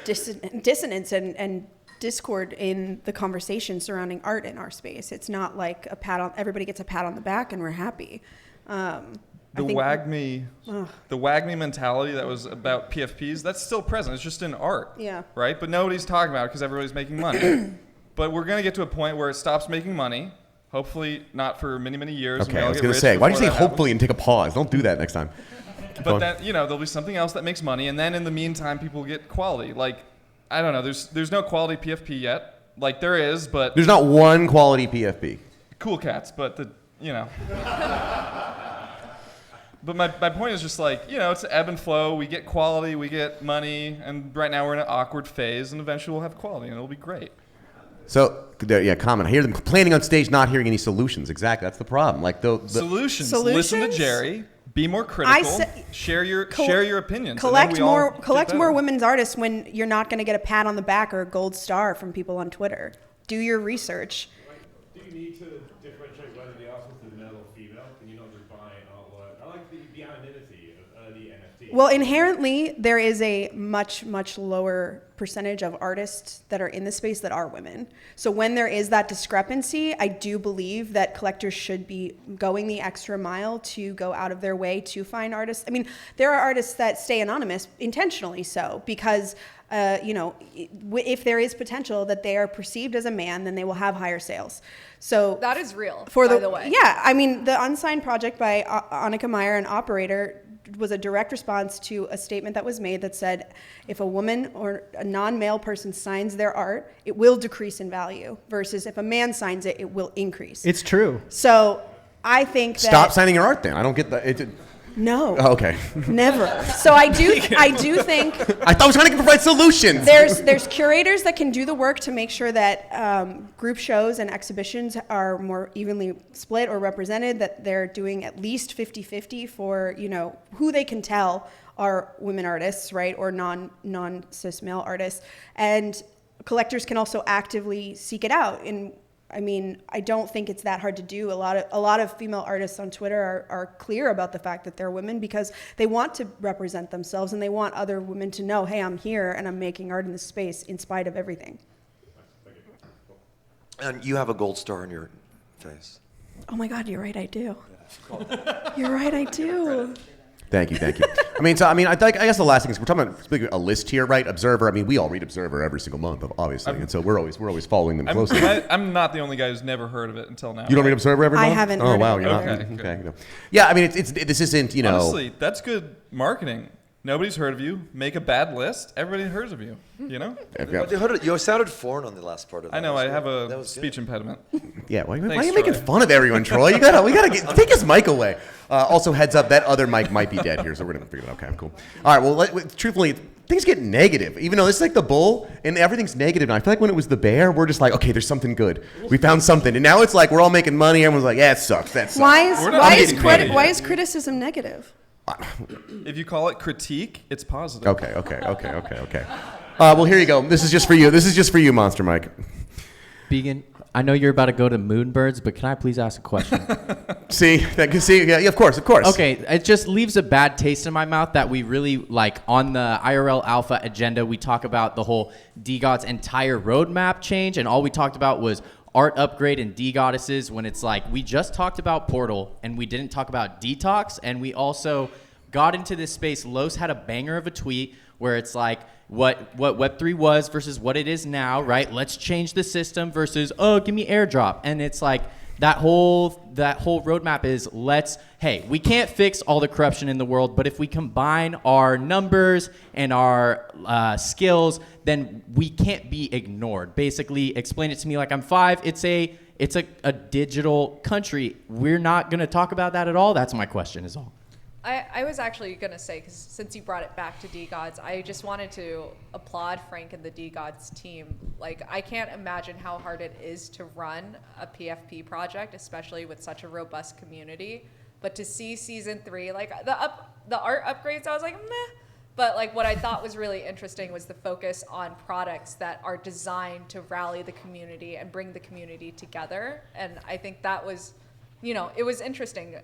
dissonance and discord in the conversation surrounding art in our space. It's not like everybody gets a pat on the back and we're happy. The WAGMI mentality that was about PFPs, that's still present. It's just in art. Yeah. Right? But nobody's talking about it because everybody's making money. But we're going to get to a point where it stops making money. Hopefully not for many, many years. Okay, I was going to say, why do you say hopefully and take a pause? Don't do that next time. But then, there'll be something else that makes money. And then in the meantime, people get quality. Like, I don't know. There's no quality PFP yet. Like there is, but there's not one quality PFP. Cool cats, but But my point is just like, it's ebb and flow. We get quality, we get money, and right now we're in an awkward phase, and eventually we'll have quality, and it'll be great. So, comment. I hear them complaining on stage, not hearing any solutions. Exactly, that's the problem. Like Solutions. Listen to Jerry. Be more critical. Share your opinions. Collect more women's artists when you're not going to get a pat on the back or a gold star from people on Twitter. Do your research. Do you need to differentiate whether the artist is male or female? Can you not just buy an artwork? I like the anonymity of early NFTs. Well, inherently, there is a much, much lower percentage of artists that are in the space that are women. So when there is that discrepancy, I do believe that collectors should be going the extra mile to go out of their way to find artists. I mean, there are artists that stay anonymous intentionally so because if there is potential that they are perceived as a man, then they will have higher sales. So that is real, by the way. Yeah, I mean, the Unsigned project by Annika Meyer, an operator, was a direct response to a statement that was made that said, if a woman or a non-male person signs their art, it will decrease in value, versus if a man signs it, it will increase. It's true. So I think that... Stop signing your art then. I don't get that. No. Oh, okay. Never. So I do think I thought I was trying to provide solutions. There's curators that can do the work to make sure that group shows and exhibitions are more evenly split or represented, that they're doing at least 50-50 for, who they can tell are women artists, right? Or non-cis male artists. And collectors can also actively seek it out. I don't think it's that hard to do. A lot of female artists on Twitter are clear about the fact that they're women because they want to represent themselves and they want other women to know, hey, I'm here and I'm making art in this space in spite of everything. And you have a gold star on your face. Oh my God, you're right, I do. You're right, I do. Thank you. I guess the last thing is we're talking about a list here, right? Observer. We all read Observer every single month, obviously, and so we're always following them closely. I'm not the only guy who's never heard of it until now. You don't read Observer every month? I haven't. Oh wow, you're not. Okay. Yeah, this isn't Honestly, that's good marketing. Nobody's heard of you. Make a bad list. Everybody hears of you. You sounded foreign on the last part of that. I know. I have a speech impediment. Yeah. Why are you making fun of everyone, Troy? We gotta take his mic away. Also, heads up, that other mic might be dead here, so we're gonna figure it out. Okay, cool. All right. Well, truthfully, things get negative. Even though this is like the bull, and everything's negative. And I feel like when it was the bear, we're just like, okay, there's something good. We found something, and now it's like we're all making money. Everyone's like, yeah, it sucks. That sucks. Why is criticism negative? If you call it critique, it's positive. Okay. Well, here you go. This is just for you, Monster Mike. Began, I know you're about to go to Moonbirds, but can I please ask a question? Yeah, of course. Okay, it just leaves a bad taste in my mouth that we really, on the IRL Alpha agenda, we talk about the whole DGOT's entire roadmap change, and all we talked about was art upgrade and D-goddesses, when it's like we just talked about Portal and we didn't talk about Detox, and we also got into this space. Los had a banger of a tweet where it's like what Web3 was versus what it is now, right? Let's change the system versus, give me airdrop. And it's like that whole roadmap is we can't fix all the corruption in the world, but if we combine our numbers and our skills, then we can't be ignored. Basically, explain it to me like I'm 5. It's a digital country. We're not going to talk about that at all. That's my question is all. I was actually going to say, because since you brought it back to DGODs, I just wanted to applaud Frank and the DGODs team. I can't imagine how hard it is to run a PFP project, especially with such a robust community. But to see season 3, the art upgrades, I was like, meh. But what I thought was really interesting was the focus on products that are designed to rally the community and bring the community together. And I think that was, it was interesting.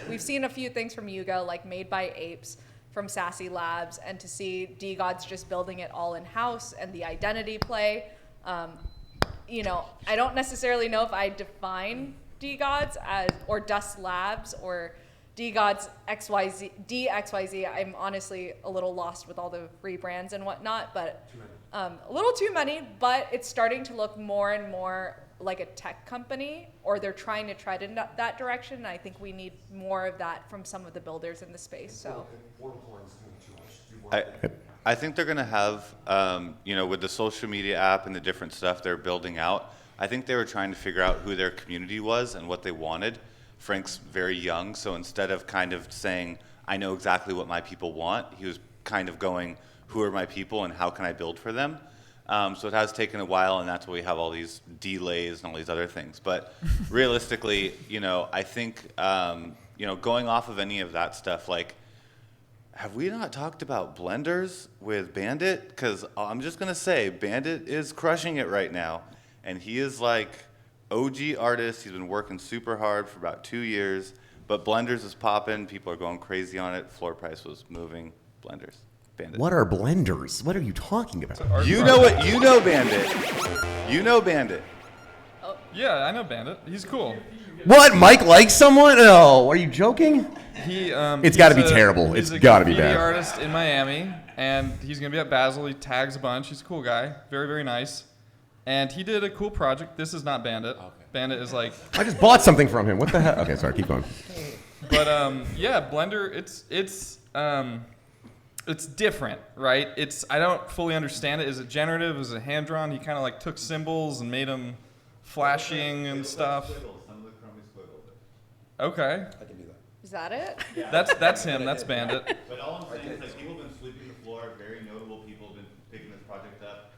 We've seen a few things from Yuga, Made by Apes, from Sassy Labs, and to see DGODs just building it all in-house and the identity play. I don't necessarily know if I define DGODs or Dust Labs or DGODs DXYZ. I'm honestly a little lost with all the rebrands and whatnot, but a little too many, but it's starting to look more and more like a tech company, or they're trying to tread in that direction. And I think we need more of that from some of the builders in the space. So. I think they're going to have, with the social media app and the different stuff they're building out, I think they were trying to figure out who their community was and what they wanted. Frank's very young, so instead of kind of saying, I know exactly what my people want, he was kind of going, who are my people and how can I build for them? So it has taken a while, and that's why we have all these delays and all these other things. But realistically, I think, going off of any of that stuff, like, have we not talked about blenders with Bandit? Because I'm just going to say, Bandit is crushing it right now. And he is like OG artist. He's been working super hard for about 2 years. But blenders is popping. People are going crazy on it. Floor price was moving. Blenders. Bandit. What are blenders? What are you talking about? You know what? You know Bandit. You know Bandit. Oh. Yeah, I know Bandit. He's cool. What? Mike likes someone? Oh, are you joking? It's got to be terrible. It's got to be bad. He's a graffiti artist in Miami, and he's going to be at Basel. He tags a bunch. He's a cool guy. Very, very nice. And he did a cool project. This is not Bandit. Okay. Bandit is like... I just bought something from him. What the hell? Okay, sorry. Keep going. But, Blender, it's different, right? I don't fully understand it. Is it generative? Is it hand-drawn? He kind of like took symbols and made them flashing and stuff. Okay. I can do that. Is that it? Yeah. That's him. That's Bandit. But all I'm saying is, like, people have been sweeping the floor. Very notable people have been picking this project up.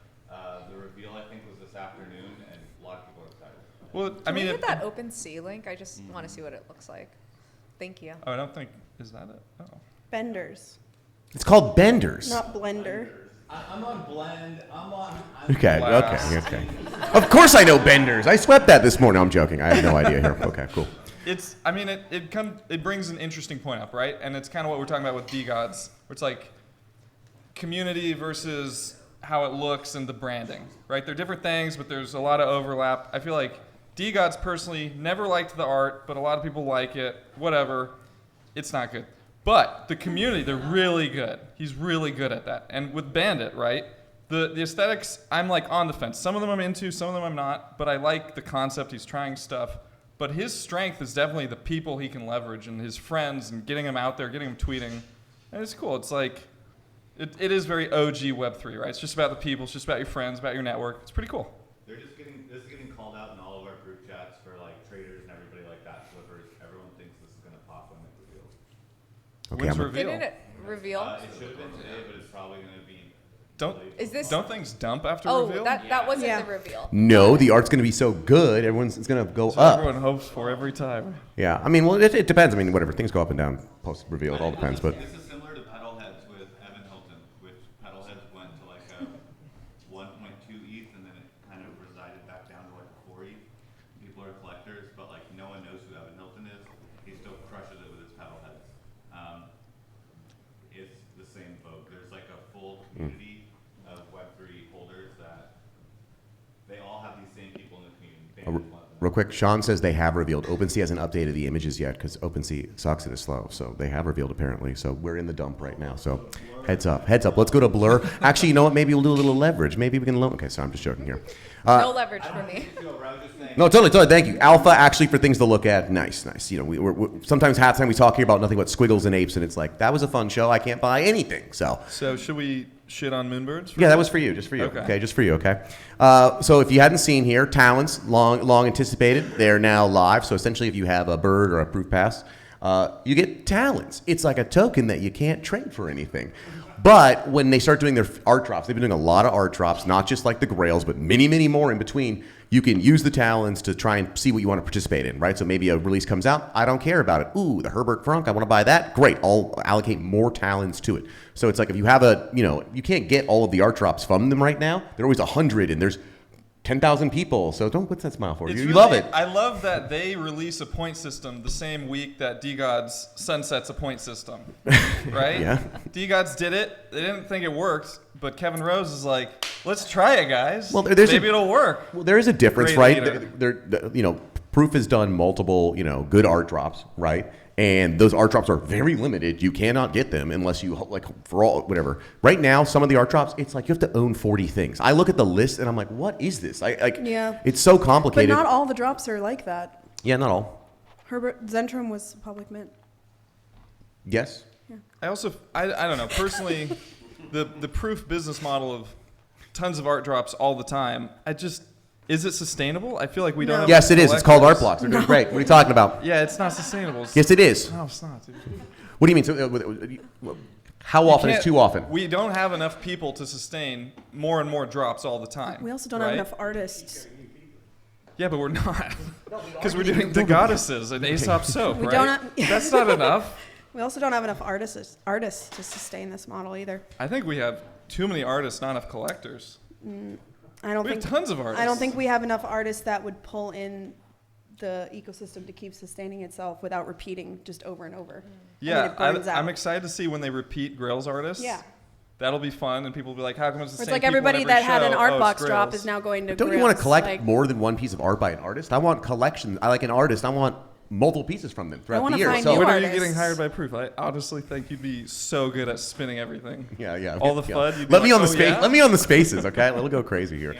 The reveal, I think, was this afternoon, and a lot of people are excited. Well, Can we get that OpenSea link? I just want to see what it looks like. Thank you. Oh, I don't think, is that it? Oh. Benders. It's called Benders. Not Blender. I'm on Blend. Okay. Of course I know Benders. I swept that this morning. I'm joking. I have no idea here. Okay, cool. It brings an interesting point up, right? And it's kind of what we're talking about with D-Gods, where it's like community versus how it looks and the branding, right? They're different things, but there's a lot of overlap. I feel like D-Gods personally never liked the art, but a lot of people like it. Whatever. It's not good. But the community, they're really good. He's really good at that. And with Bandit, right? The aesthetics, I'm like on the fence. Some of them I'm into, some of them I'm not, but I like the concept. He's trying stuff. But his strength is definitely the people he can leverage and his friends and getting them out there, getting them tweeting. And it's cool. It's like, it is very OG Web3, right? It's just about the people. It's just about your friends, about your network. It's pretty cool. This is getting called out in all of our group chats for like traders and everybody like that. Flippers. Everyone thinks this is going to pop when it reveals. Okay, When's reveal? Didn't it reveal? It should have been today, but it's probably going to be... Don't things dump after reveal? That wasn't the reveal. No, the art's going to be so good, it's going to go up. Everyone hopes for every time. Yeah, I mean, well, it depends. I mean, whatever. Things go up and down post-reveal. It all depends, but... This is similar to Pedalheads with Evan Hilton, which Pedalheads went to like a 1.2 ETH, and then it kind of resided back down to like a 4 ETH. People are collectors, but like no one knows who Evan Hilton is. He still crushes it with his Pedalheads. It's the same boat. There's like a full community of Web3 holders that they all have these same people in the community. Real quick, Sean says they have revealed. OpenSea hasn't updated the images yet because OpenSea sucks and is slow. So they have revealed apparently. So we're in the dump right now. So heads up. Let's go to Blur. Actually, you know what? Maybe we'll do a little leverage. Maybe we can loan. Okay, so I'm just joking here. No leverage for me. No, totally. Thank you. Alpha, actually, for things to look at. Nice. You know, we're sometimes half the time we talk here about nothing but squiggles and apes, and it's like, that was a fun show. I can't buy anything. So should we shit on Moonbirds? Yeah, that was for you. Just for you. Okay, just for you. Okay. So if you hadn't seen here, Talons, long anticipated. They're now live. So essentially, if you have a bird or a proof pass, you get Talons. It's like a token that you can't trade for anything. But when they start doing their art drops, they've been doing a lot of art drops, not just like the Grails, but many, many more in between. You can use the Talons to try and see what you want to participate in, right? So maybe a release comes out. I don't care about it. Ooh, the Herbert Frunk, I want to buy that. Great. I'll allocate more Talons to it. So it's like if you have you can't get all of the art drops from them right now. They're always 100 and there's 10,000 people. So what's that smile for? You love it. I love that they release a point system the same week that D-Gods sunsets a point system, right? Yeah. D-Gods did it. They didn't think it worked, but Kevin Rose is like, let's try it, guys. Well, maybe it'll work. Well, there is a difference, Great right? leader. Proof has done multiple, good art drops, right? And those art drops are very limited. You cannot get them unless you like for all whatever. Right now, some of the art drops, it's like you have to own 40 things. I look at the list and I'm like, what is this? It's so complicated. But not all the drops are like that. Yeah, not all. Herbert Zentrum was public mint. Yes. Yeah. I don't know personally, the proof business model of tons of art drops all the time. Is it sustainable? I feel like we don't have Yes, it is. It's called art blocks. They're doing great. What are you talking about? Yeah, it's not sustainable. Yes, it is. No, it's not, dude. What do you mean? So, how often is too often? We don't have enough people to sustain more and more drops all the time. We also don't have enough artists. Yeah, but we're not. Because we're doing the goddesses and Aesop soap, We right? don't That's not enough. We also don't have enough artists to sustain this model either. I think we have too many artists, not enough collectors. I don't we think have tons of artists. I don't think we have enough artists that would pull in the ecosystem to keep sustaining itself without repeating just over and over. Yeah, I mean, it burns I'm out. excited to see when they repeat Grails artists. Yeah. That'll be fun, and people will be like, how come it's the It's same like people everybody on every that had an show? art Oh, it's box drop Grails. is now going to Don't you want to collect like, more than one piece of art by an artist? I want collection. I like an artist. I want multiple pieces from them throughout the year. find So new When are you artists. getting hired by Proof? I honestly think you'd be so good at spinning everything. Yeah. All the FUD. You'd be Let me like, on the "Oh, space. yeah?" Let me on the spaces, okay? We'll go crazy here.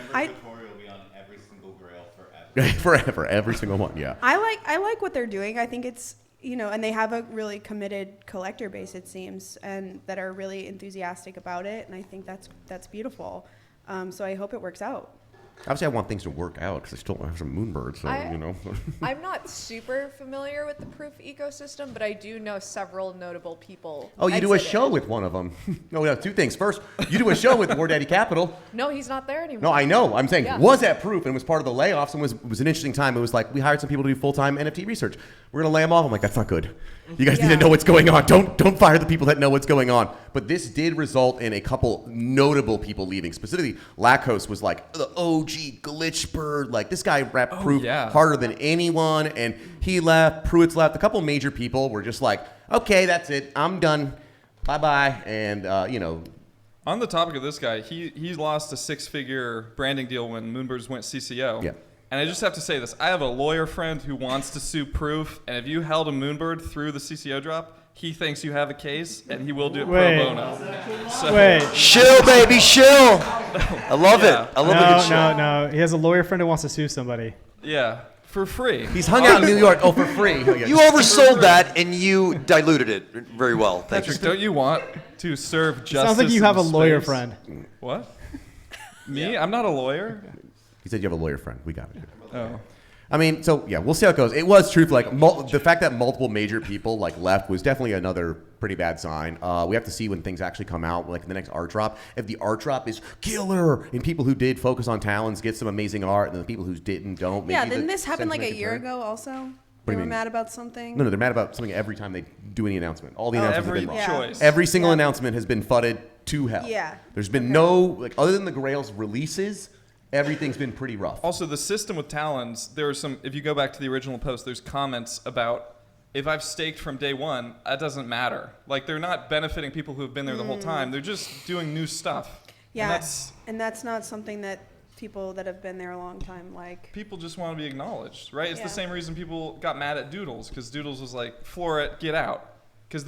Forever, every single one. Yeah. I like what they're doing. I think it's, and they have a really committed collector base, it seems, and that are really enthusiastic about it. And I think that's beautiful. So I hope it works out. Obviously, I want things to work out because I still have some moonbirds. So I'm not super familiar with the Proof ecosystem, but I do know several notable people. Oh, you do a show with one of them. No, we have two things. First, you do a show with War Daddy Capital. No, he's not there anymore. No, I know. I'm saying Yeah. was at Proof and was part of the layoffs and was an interesting time. It was like we hired some people to do full-time NFT research. We're gonna lay them off. I'm like, that's not good. You guys need to know what's going on. Don't fire the people that know what's going on. But this did result in a couple notable people leaving. Specifically, Lacos was like the OG glitch bird. Like this guy rapped Proof harder than anyone, and he left. Pruitt's left. A couple major people were just like, okay, that's it. I'm done. Bye-bye. And On the topic of this guy, he lost a 6-figure branding deal when Moonbirds went CCO. Yeah. And I just have to say this. I have a lawyer friend who wants to sue Proof, and if you held a Moonbird through the CCO drop, he thinks you have a case, and he will do it pro bono. So, Shill, baby, shill. I love it. I love a good shill. No. He has a lawyer friend who wants to sue somebody. Yeah, for free. He's hung out in New York. Oh, for free. You oversold that, and you diluted it very well. Thank Patrick, you. don't you want to serve justice? Sounds like you in have a space? lawyer friend. What? Me? I'm not a lawyer. He said you have a lawyer friend. We got it. Oh. I mean, so yeah, we'll see how it goes. It was truth. Like the fact that multiple major people like left was definitely another pretty bad sign. We have to see when things actually come out, like the next art drop. If the art drop is killer, and people who did focus on talents get some amazing art, and the people who didn't. Maybe Didn't this happen like a year ago also? They were mean? mad about something? No, they're mad about something every time they do any announcement. All the announcements every have been wrong. choice. Every single announcement has been fudded to hell. Yeah. There's been no, other than the Grails releases, everything's been pretty rough. Also, the system with Talons, there are some, if you go back to the original post, there's comments about if I've staked from day one, that doesn't matter. Like, they're not benefiting people who have been there the whole time. They're just doing new stuff. Yeah, and that's not something that people that have been there a long time like. People just want to be acknowledged, right? It's Yeah. the same reason people got mad at Doodles, because Doodles was like, floor it, get out. Because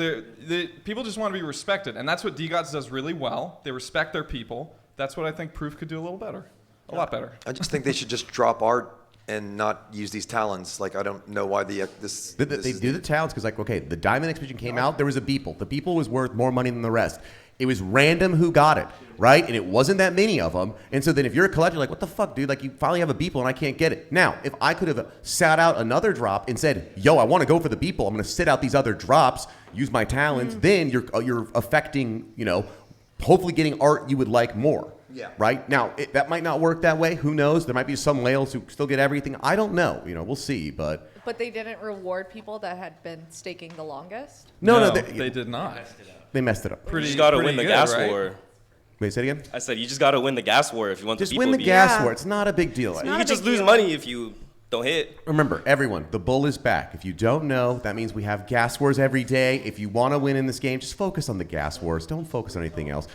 people just want to be respected, and that's what DGOTS does really well. They respect their people. That's what I think Proof could do a little better. A lot better. I just think they should just drop art and not use these talons. Like, I don't know why They do the talents because, like, okay, the Diamond Expedition came out. There was a Beeple. The Beeple was worth more money than the rest. It was random who got it, right? And it wasn't that many of them. And so then if you're a collector, like, what the fuck, dude? Like, you finally have a Beeple and I can't get it. Now, if I could have sat out another drop and said, yo, I want to go for the Beeple. I'm going to sit out these other drops, use my talents. Then you're affecting, hopefully getting art you would like more. Yeah. Right? Now, that might not work that way. Who knows? There might be some whales who still get everything. I don't know. We'll see. But they didn't reward people that had been staking the longest? No, they did not. They messed it up. You just got to win the gas war. Wait, say it again? I said you just got to win the gas war if you want Just the win people the to be gas war. It's not a big deal. You can just lose money if you don't hit. Remember, everyone, the bull is back. If you don't know, that means we have gas wars every day. If you want to win in this game, just focus on the gas wars. Don't focus on anything else.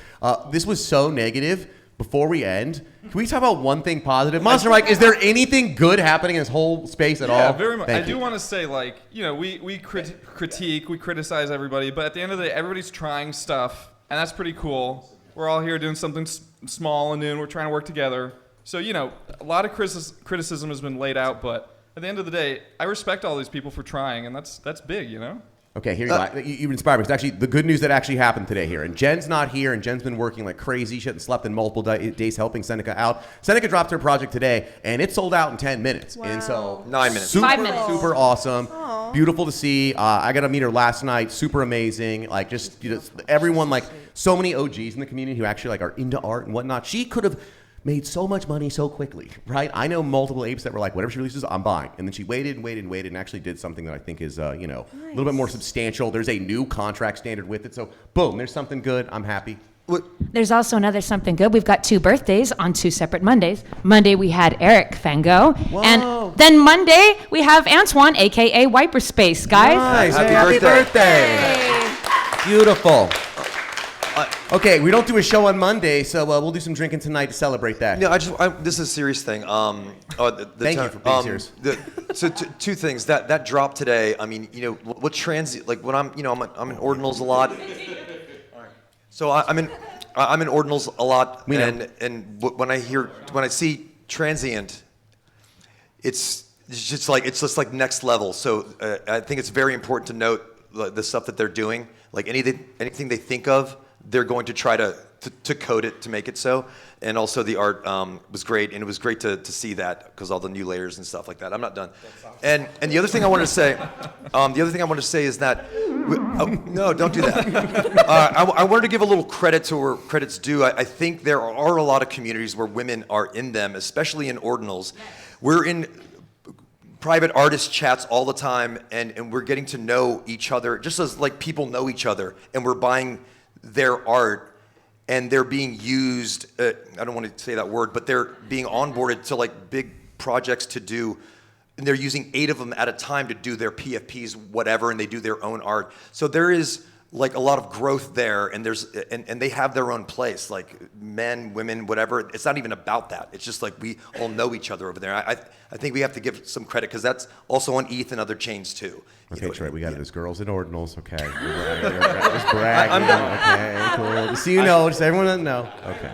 This was so negative before we end, can we talk about one thing positive? Monster Mike, is there anything good happening in this whole space at all? Yeah, very much. I Thank do you. want to say, like, you know, we critique, we criticize everybody, but at the end of the day, everybody's trying stuff, and that's pretty cool. We're all here doing something small and new, and we're trying to work together. So, you know, a lot of criticism has been laid out, but at the end of the day, I respect all these people for trying, and that's big, you know? Okay, here you go. You inspired me. It's actually the good news that actually happened today here. And Jen's not here, and Jen's been working like crazy. She hasn't slept in multiple days helping Seneca out. Seneca dropped her project today, and it sold out in 10 minutes. Wow. And so 9 minutes. Super, 5 minutes. super awesome. Aww. Beautiful to see. I got to meet her last night. Super amazing. Like just everyone, like so many OGs in the community who actually like are into art and whatnot. She could have made so much money so quickly, right? I know multiple apes that were like, whatever she releases, I'm buying. And then she waited and waited and waited and actually did something that I think is, you know, nice. A little bit more substantial. There's a new contract standard with it. So boom, there's something good. I'm happy. There's also another something good. We've got 2 birthdays on 2 separate Mondays. Monday we had Eric Van Gogh. Whoa. And then Monday we have Antoine, a.k.a. Wiperspace, guys. Nice. Happy birthday. Beautiful. Okay, we don't do a show on Monday, so we'll do some drinking tonight to celebrate that. No, this is a serious thing. Thank you for being serious. So two things. That drop today. I mean, you know, what transient? Like when I'm in ordinals a lot. So I'm in ordinals a lot, and when I see transient, it's just like next level. So I think it's very important to note the stuff that they're doing. Like anything they think of, they're going to try to code it to make it so. And also the art was great, and it was great to see that because all the new layers and stuff like that. I'm not done. And the other thing I wanted to say, is that no, don't do that. I wanted to give a little credit to where credit's due. I think there are a lot of communities where women are in them, especially in ordinals. We're in private artist chats all the time, and we're getting to know each other just as like people know each other, and we're buying their art, and they're being used, I don't want to say that word, but they're being onboarded to like big projects to do, and they're using 8 of them at a time to do their PFPs, whatever, and they do their own art. So there is like a lot of growth there, and and they have their own place, like men, women, whatever. It's not even about that. It's just like we all know each other over there. I think we have to give some credit because that's also on ETH and other chains too. Okay, Trey, we got it. There's girls in ordinals. Okay, just bragging. Okay, cool. Just so you know, just everyone doesn't know. Okay.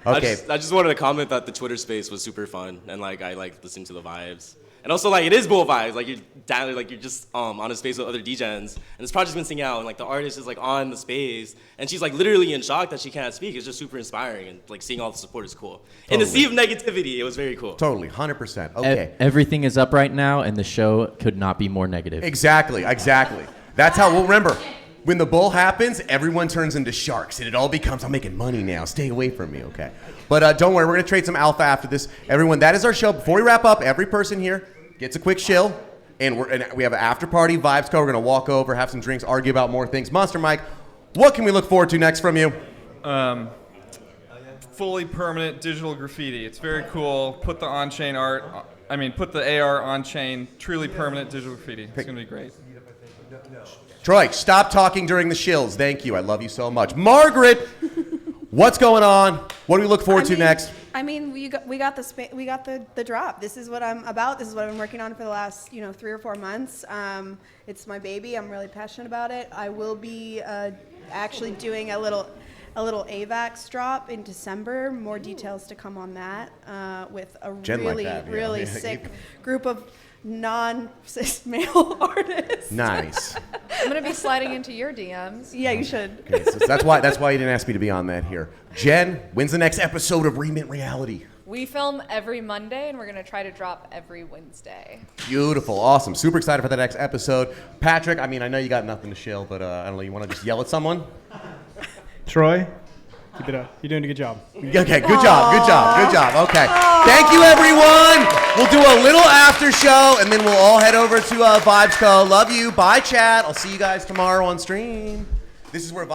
Okay. I just wanted to comment that the Twitter space was super fun, and like I like listening to the vibes. And also, like, it is bull vibes. Like, you're down, like, you're just on a space with other DJs. And this project's been singing out, and, like, the artist is, like, on the space. And she's, like, literally in shock that she can't speak. It's just super inspiring. And, like, seeing all the support is cool. Totally. In the sea of negativity, it was very cool. Totally, 100%. Okay. Everything is up right now, and the show could not be more negative. Exactly. That's how, well, remember, when the bull happens, everyone turns into sharks, and it all becomes, I'm making money now. Stay away from me, okay? But don't worry, we're going to trade some alpha after this. Everyone, that is our show. Before we wrap up, every person here gets a quick chill, and we have an after-party vibes code. We're going to walk over, have some drinks, argue about more things. Monster Mike, what can we look forward to next from you? Fully permanent digital graffiti. It's very cool. Put the on-chain art, put the AR on-chain, truly permanent digital graffiti. It's going to be great. Troy, stop talking during the shills. Thank you. I love you so much. Margaret, what's going on? What do we look forward to next? I mean, we got the drop. This is what I'm about. This is what I've been working on for the last 3 or 4 months. It's my baby. I'm really passionate about it. I will be actually doing a little AVAX drop in December. More details to come on that with a really sick group of non-cis male artists. Nice. I'm gonna be sliding into your DMs. Yeah, you should. Okay, so that's why you didn't ask me to be on that here. Jen, when's the next episode of Remit Reality? We film every Monday, and we're gonna try to drop every Wednesday. Beautiful, awesome, super excited for the next episode. Patrick, I know you got nothing to shill, but I don't know, you want to just yell at someone? Troy, keep it up. You're doing a good job. Okay, good job. Okay, thank you, everyone. We'll do a little after show, and then we'll all head over to Vibes Co. Love you. Bye, chat. I'll see you guys tomorrow on stream. This is where Vibes